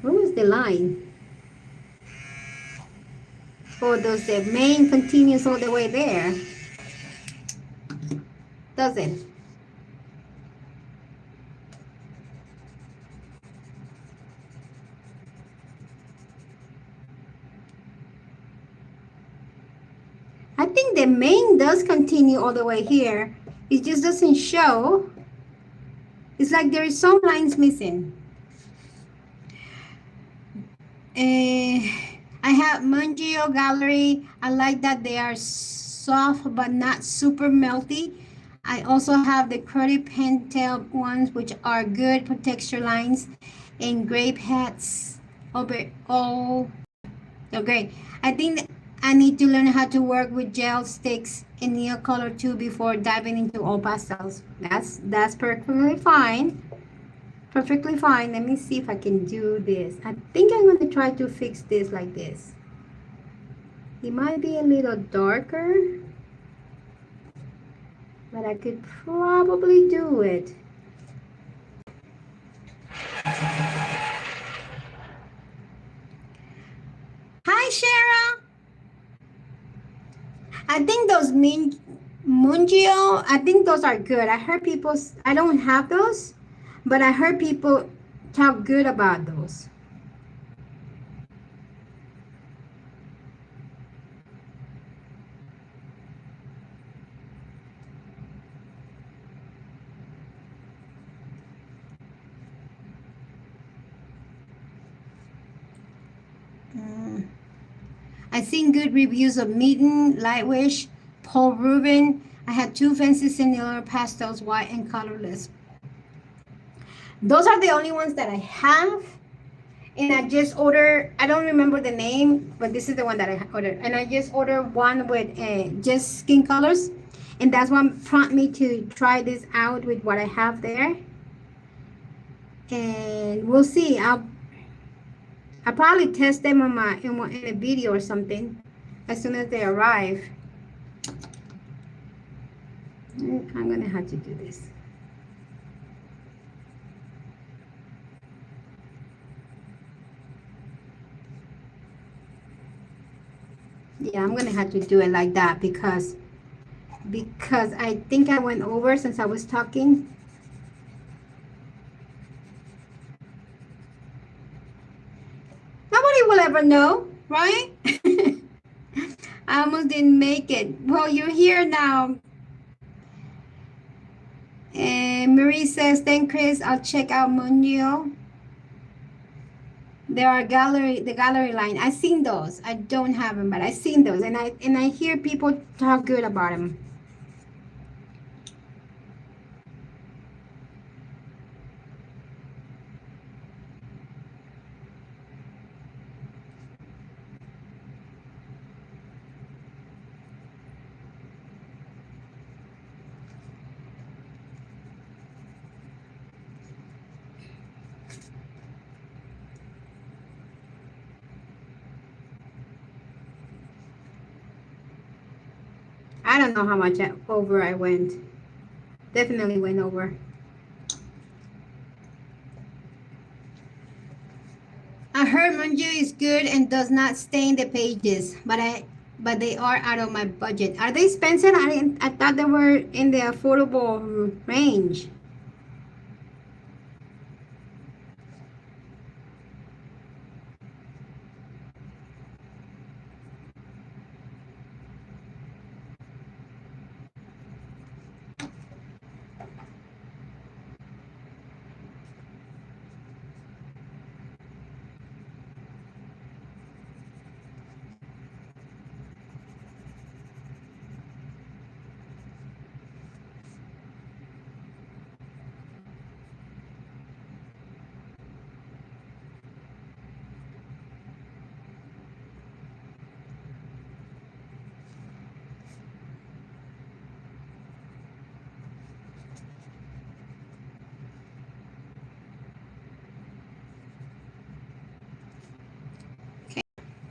Where was the line? Oh, does the main continues all the way there? Does it? I think the main does continue all the way here. It just doesn't show. It's like there is some lines missing. I have Mungio Gallery. I like that they are soft but not super melty. I also have the Curly Pentel ones, which are good for texture lines and grape hats. Oh, okay. I think I need to learn how to work with gel sticks in neon color too before diving into all pastels. That's perfectly fine. Perfectly fine. Let me see if I can do this. I think I'm going to try to fix this like this. It might be a little darker, but I could probably do it. Hi, Shara. I think those Mungio, I think those are good. I heard people, I don't have those, but I heard people talk good about those. I've seen good reviews of Meeten, Lightwish, Paul Rubin. I had two fancy similar pastels, white and colorless. Those are the only ones that I have. And I just ordered, I don't remember the name, but this is the one that I ordered. And I just ordered one with just skin colors. And that's what prompted me to try this out with what I have there. And we'll see. I'll probably test them on in a video or something as soon as they arrive. I'm gonna have to do this. Yeah, I'm gonna have to do it like that because I think I went over since I was talking. Nobody will ever know, right? I almost didn't make it. Well, you're here now. And Marie says, thank Chris, I'll check out Munio. There are the gallery line. I've seen those. I don't have them, but I've seen those, and I hear people talk good about them. I don't know how much over I went. Definitely went over. I heard Manju is good and does not stain the pages, but they are out of my budget. Are they expensive? I thought they were in the affordable range.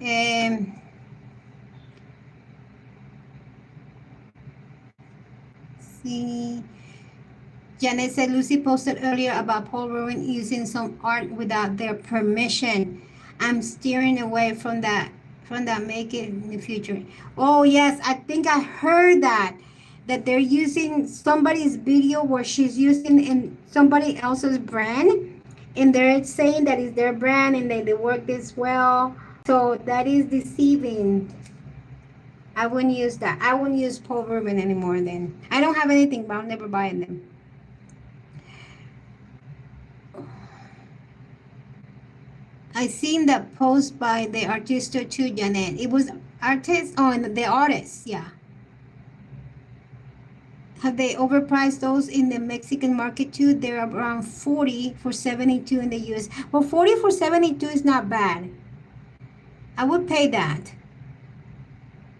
Um, see, Janet said Lucy posted earlier about Paul Rowan using some art without their permission. I'm steering away from that. From that, make it in the future. Oh yes, I think I heard that they're using somebody's video where she's using in somebody else's brand, and they're saying that it's their brand and they work this well. So that is deceiving. I wouldn't use that. I wouldn't use Paul Rubin anymore then. I don't have anything, but I'll never buy them. I seen that post by the artista too, Janet. It was artist, oh, and the artist, yeah. Have they overpriced those in the Mexican market too? They're around 40 for 72 in the US. Well, 40 for 72 is not bad. I would pay that.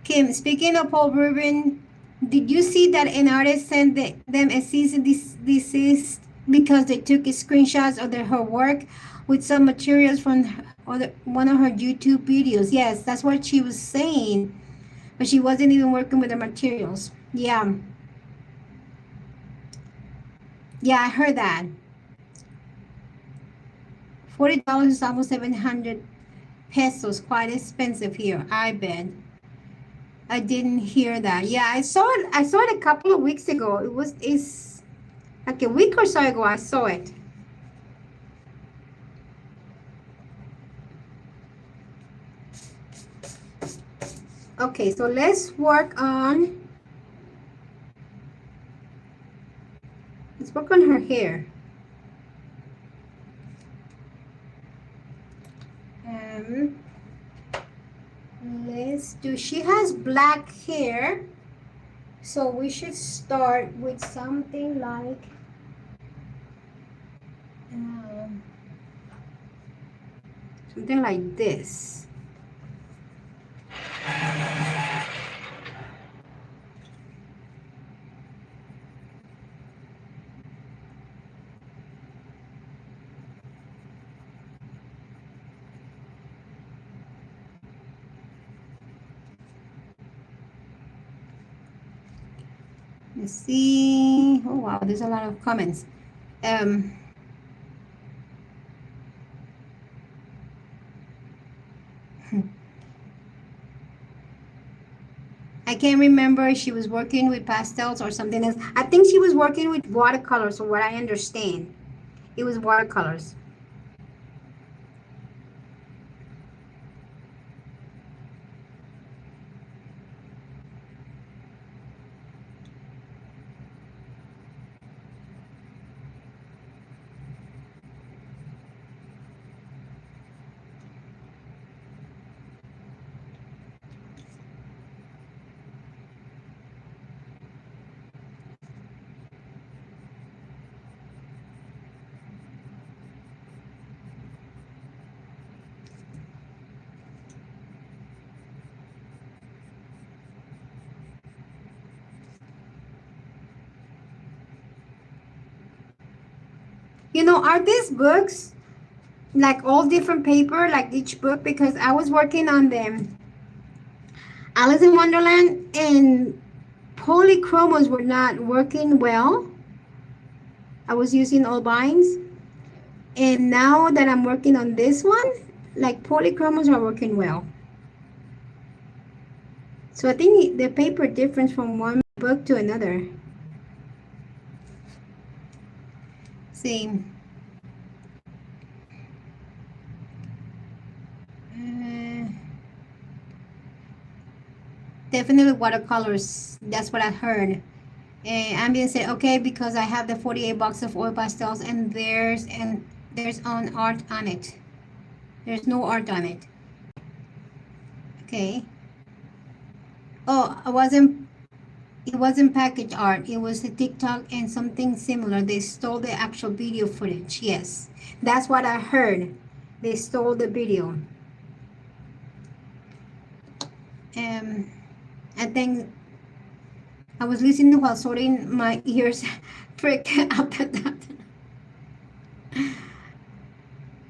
Kim, speaking of Paul Rubin, did you see that an artist sent them a cease and desist because they took screenshots of her work with some materials from one of her YouTube videos? Yes, that's what she was saying. But she wasn't even working with the materials. Yeah. Yeah, I heard that. $40 is almost 700 pesos. Quite expensive here, I bet. I didn't hear that. Yeah, I saw it. I saw it a couple of weeks ago. It's like a week or so ago. I saw it. Okay, so let's work on her hair. Let's do, she has black hair, so we should start with something like something like this. Let's see. Oh wow, there's a lot of comments. I can't remember if she was working with pastels or something else. I think she was working with watercolors, from what I understand. It was watercolors. You know, are these books like all different paper, like each book? Because I was working on them, Alice in Wonderland, and polychromos were not working well. I was using all binds, and now that I'm working on this one, like polychromos are working well. So I think the paper difference from one book to another. See. Definitely watercolors. That's what I heard. And Ambient said, okay, because I have the 48 box of oil pastels and there's on art on it. There's no art on it. Okay. Oh, it wasn't package art. It was a TikTok and something similar. They stole the actual video footage. Yes. That's what I heard. They stole the video. I think I was listening while sorting my ears. Prick up at that.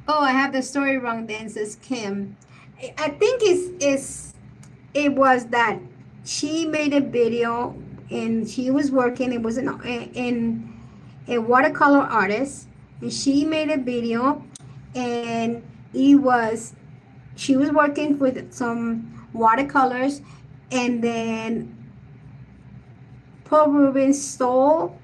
Oh, I have the story wrong then, says Kim. I think it was that she made a video and she was working. It was in a watercolor artist, and she made a video, and she was working with some watercolors, and then Paul Rubin stole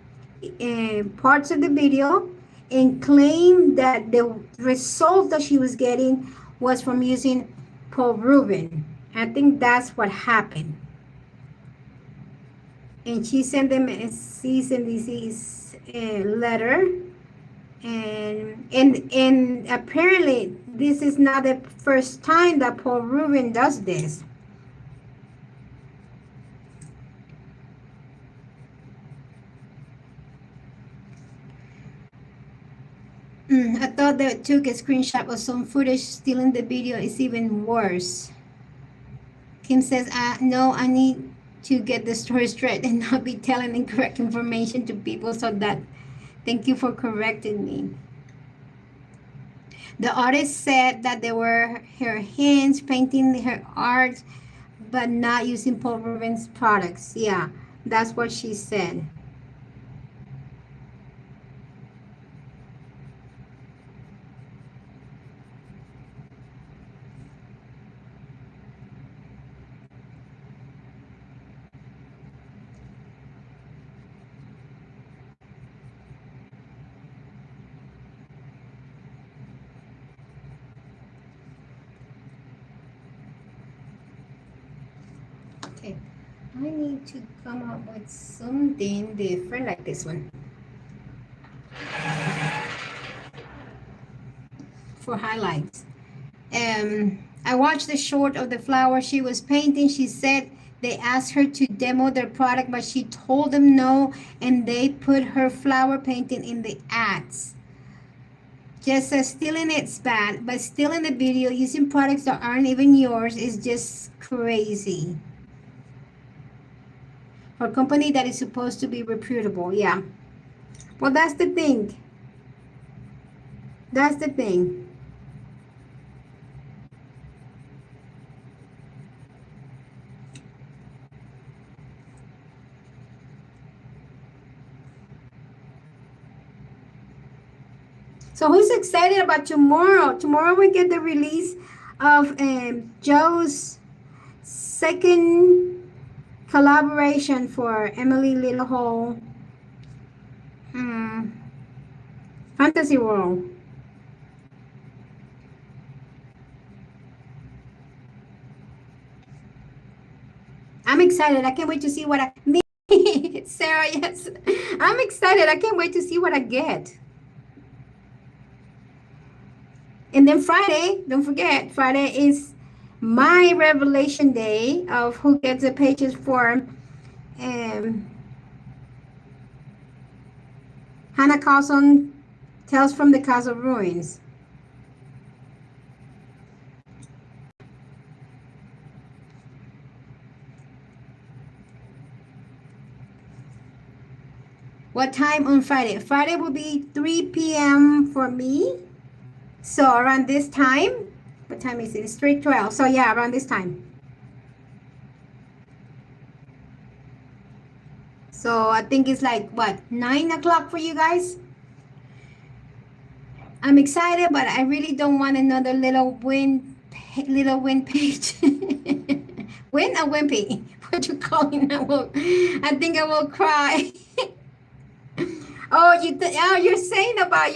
parts of the video and claimed that the result that she was getting was from using Paul Rubin. I think that's what happened. and she sent them a cease and desist letter. And apparently this is not the first time that Paul Rubin does this. I thought they took a screenshot of some footage. Stealing the video is even worse. Kim says, no, I need to get the story straight and not be telling incorrect information to people. So that, thank you for correcting me. The artist said that they were her hands painting her art, but not using Paul Rubin's products. Yeah, that's what she said. Okay, I need to come up with something different like this one for highlights. I watched the short of the flower she was painting. She said they asked her to demo their product, but she told them no, and they put her flower painting in the ads. Just as stealing it's bad, but stealing the video using products that aren't even yours is just crazy. For a company that is supposed to be reputable, yeah. Well, that's the thing. That's the thing. So who's excited about tomorrow? Tomorrow we get the release of Joe's second collaboration for Emily Littlehole Fantasy World. I'm excited. I can't wait to see what I me Sarah, yes. I'm excited. I can't wait to see what I get. And then Friday, don't forget, Friday is my revelation day of who gets the pages for Hannah Carlson Tales from the Castle Ruins. What time on Friday? Friday will be 3 p.m. for me. So around this time, what time is it? It's 3:12. So yeah, around this time. So I think it's like what, 9 o'clock for you guys? I'm excited, but I really don't want another little win page. Win or wimpy? What you calling that? I think I will cry. Oh, you're saying about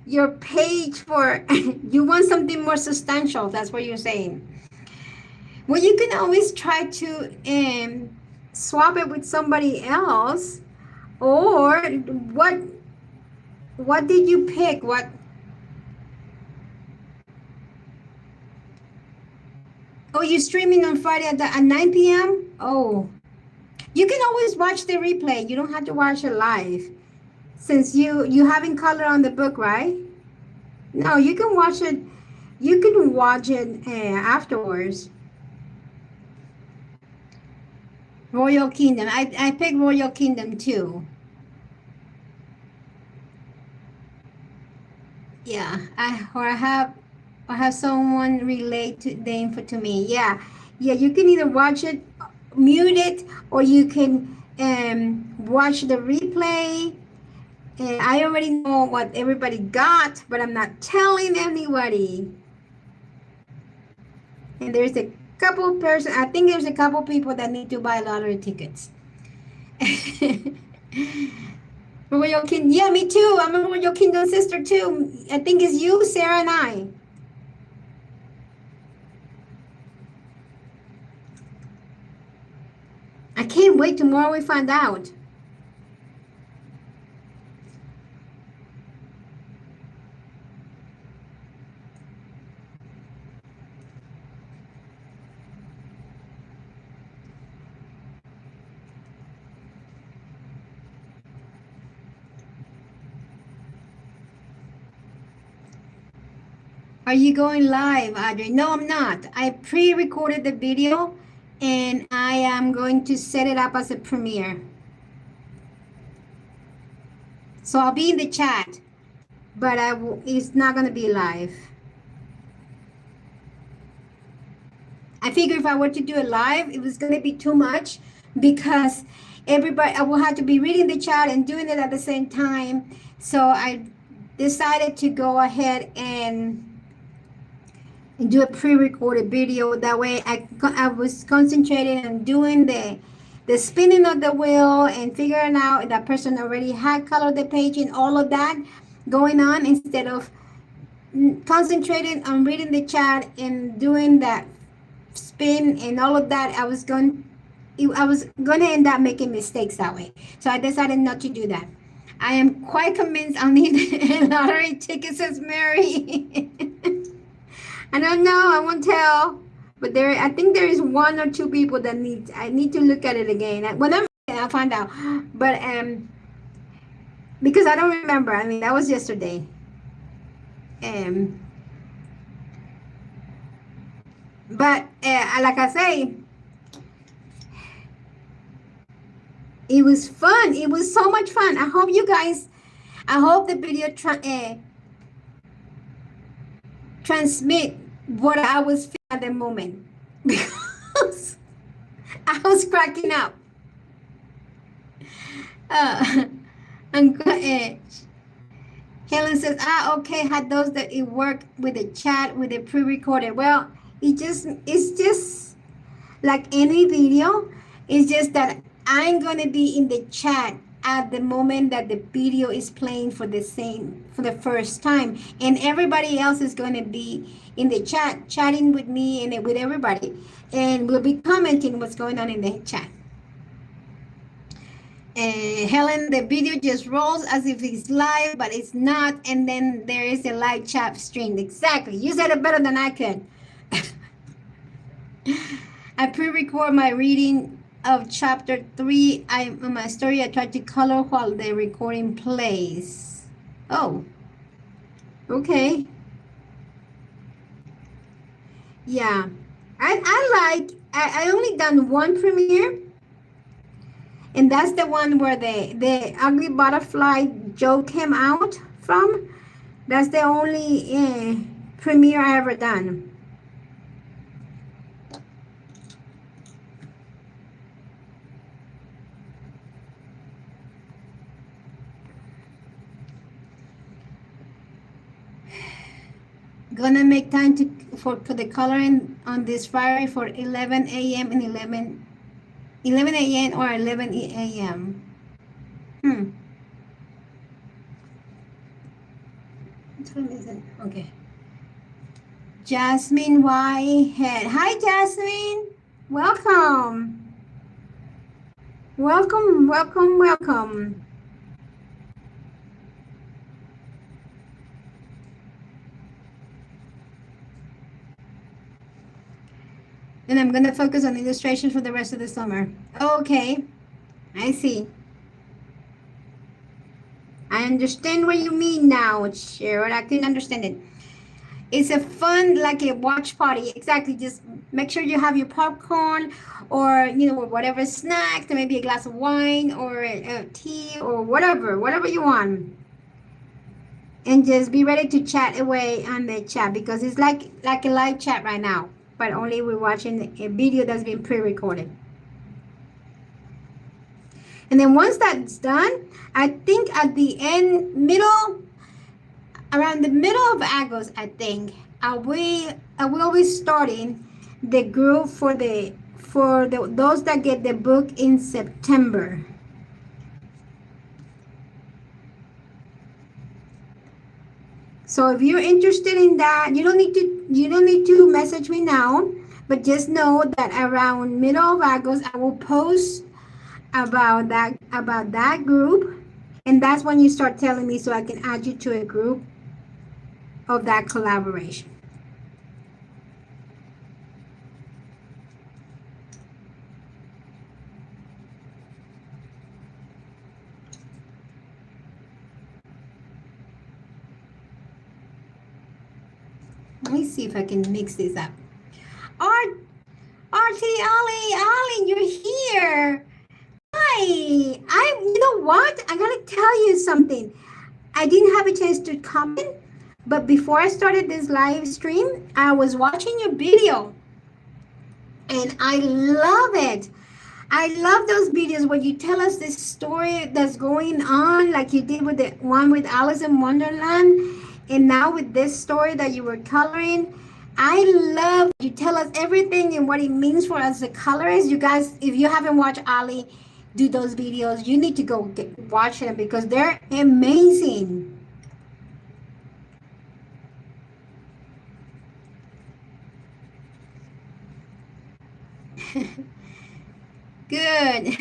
your page for you want something more substantial. That's what you're saying. Well, you can always try to swap it with somebody else. Or what did you pick? What? Oh, you're streaming on Friday at 9 p.m. Oh, you can always watch the replay. You don't have to watch it live. Since you having color on the book, right? No, you can watch it. You can watch it afterwards. Royal Kingdom. I picked Royal Kingdom too. Yeah, I have someone relate to the info to me. Yeah, you can either watch it, mute it, or you can watch the replay. I already know what everybody got, but I'm not telling anybody. And there's a couple person. I think there's a couple people that need to buy lottery tickets. Royal Kingdom. Yeah, me too. I'm a Royal Kingdom sister too. I think it's you, Sarah, and I. I can't wait. Tomorrow we find out. Are you going live, Audrey? No, I'm not. I pre-recorded the video and I am going to set it up as a premiere. So I'll be in the chat, but it's not going to be live. I figure if I were to do it live, it was going to be too much because everybody, I will have to be reading the chat and doing it at the same time. So I decided to go ahead and do a pre-recorded video. That way I was concentrating on doing the spinning of the wheel and figuring out if that person already had colored the page and all of that going on, instead of concentrating on reading the chat and doing that spin and all of that. I was going to end up making mistakes that way. So I decided not to do that. I am quite convinced I'll need lottery tickets, says Mary. I don't know, I won't tell. But I think there is 1 or 2 people that I need to look at it again. Whenever I'll find out. But because I don't remember. I mean, that was yesterday. But like I say, it was fun. It was so much fun. I hope the video transmit what I was feeling at the moment, because I was cracking up. Helen says, okay, had those that it worked with the chat, with the pre-recorded. Well, it's just like any video. It's just that I'm gonna be in the chat at the moment that the video is playing for the first time, and everybody else is going to be in the chat chatting with me and with everybody, and we'll be commenting what's going on in the chat. Helen, the video just rolls as if it's live, but it's not, and then there is a live chat stream. Exactly, you said it better than I could. I pre-record my reading of chapter 3. In my story, I tried to color while the recording plays. Oh, okay. Yeah, I only done one premiere, and that's the one where the ugly butterfly joke came out from. That's the only premiere I ever done. Gonna make time for the coloring on this Friday for 11 a.m. and 11 a.m. or 11 a.m. What time is it? Okay. Jasmine Whitehead. Hi, Jasmine. Welcome. Welcome, welcome, welcome. And I'm going to focus on illustrations for the rest of the summer. Okay, I see. I understand what you mean now, Sharon. I couldn't understand it. It's a fun, like a watch party. Exactly. Just make sure you have your popcorn, or whatever snack, maybe a glass of wine or tea or whatever you want. And just be ready to chat away on the chat, because it's like a live chat right now, but only we're watching a video that's been pre-recorded. And then once that's done, I think at the around the middle of August, I think I will be starting the group for those that get the book in September. So if you're interested in that, you don't need to message me now, but just know that around middle of August I will post about that group, and that's when you start telling me so I can add you to a group of that collaboration. Let me see if I can mix this up. Art, Ali, you're here. Hi. You know what? I gotta tell you something. I didn't have a chance to comment, but before I started this live stream, I was watching your video, and I love it. I love those videos where you tell us this story that's going on, like you did with the one with Alice in Wonderland, and now with this story that you were coloring. I love you tell us everything and what it means for us, the colorists. You guys, if you haven't watched Ali do those videos, you need to go watch them because they're amazing. Good.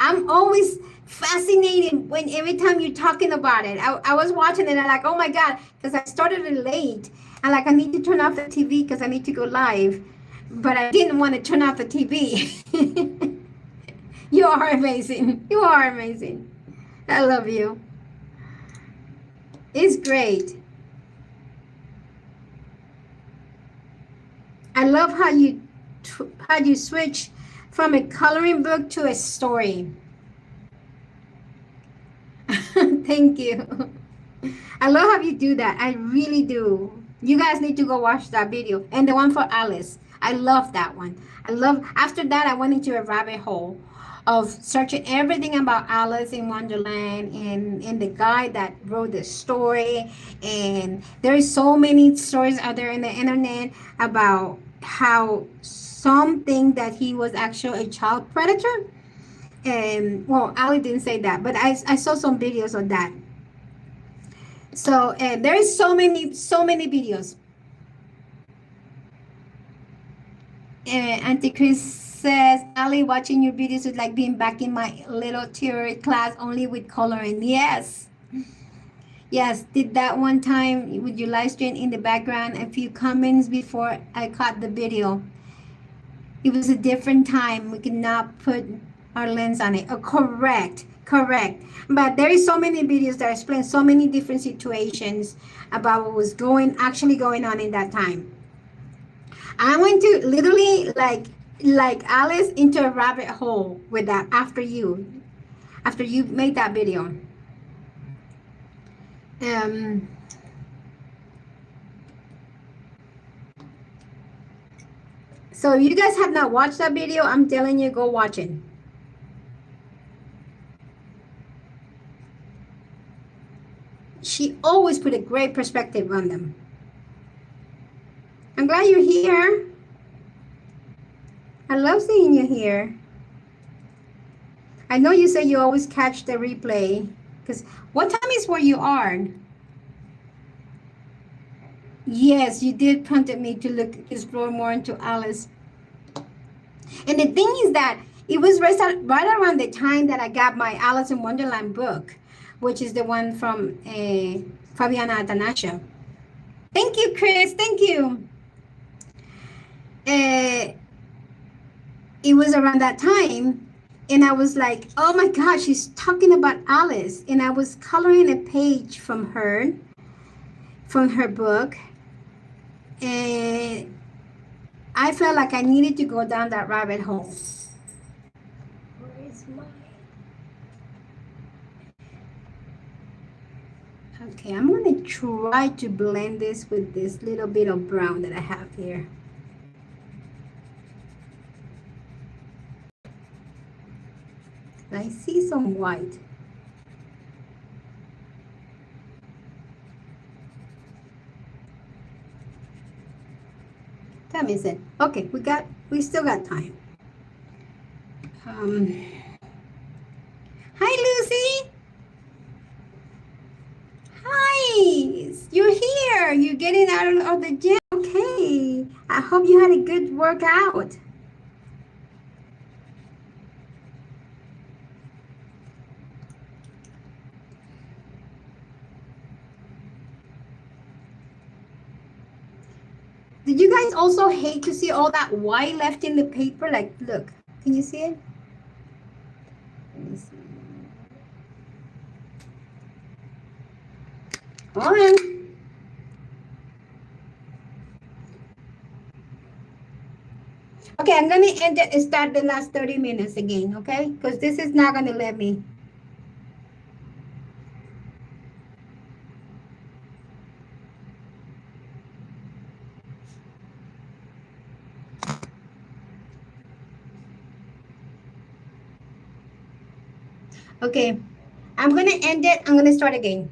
I'm always fascinated when every time you're talking about it. I was watching it and I'm like, oh my God, because I started it late. And like, I need to turn off the TV because I need to go live. But I didn't want to turn off the TV. You are amazing. You are amazing. I love you. It's great. I love how you switch from a coloring book to a story. Thank you. I love how you do that. I really do. You guys need to go watch that video. And the one for Alice. I love that one. After that, I went into a rabbit hole of searching everything about Alice in Wonderland and the guy that wrote the story. And there is so many stories out there in the internet about how some think that he was actually a child predator. And well, Ali didn't say that, but I saw some videos on that. So there is so many videos. Auntie Chris says, Ali, watching your videos is like being back in my little theory class only with coloring. Yes. Yes, did that one time with your live stream in the background, a few comments before I caught the video. It was a different time. We could not put our lens on it. Oh, correct. But there is so many videos that explain so many different situations about what was actually going on in that time. I went to literally like Alice into a rabbit hole with that after you made that video. So if you guys have not watched that video, I'm telling you, go watch it. She always put a great perspective on them. I'm glad you're here. I love seeing you here. I know you say you always catch the replay. Because what time is where you are? Yes, you did prompted me to explore more into Alice. And the thing is that it was right around the time that I got my Alice in Wonderland book, which is the one from Fabiana Atanasio. Thank you, Chris. Thank you. It was around that time. And I was like, oh my gosh, she's talking about Alice. And I was coloring a page from her book. And I felt like I needed to go down that rabbit hole. Where is my... Okay, I'm going to try to blend this with this little bit of brown that I have here. I see some white. That means it. Okay, we still got time. Hi, Lucy. Hi, you're here. You're getting out of the gym. Okay, I hope you had a good workout. Did you guys also hate to see all that white left in the paper? Like, look, can you see it? Let me see. Hold on. Okay, I'm gonna end it and start the last 30 minutes again, okay? Because this is not gonna let me. Okay, I'm gonna end it. I'm gonna start again.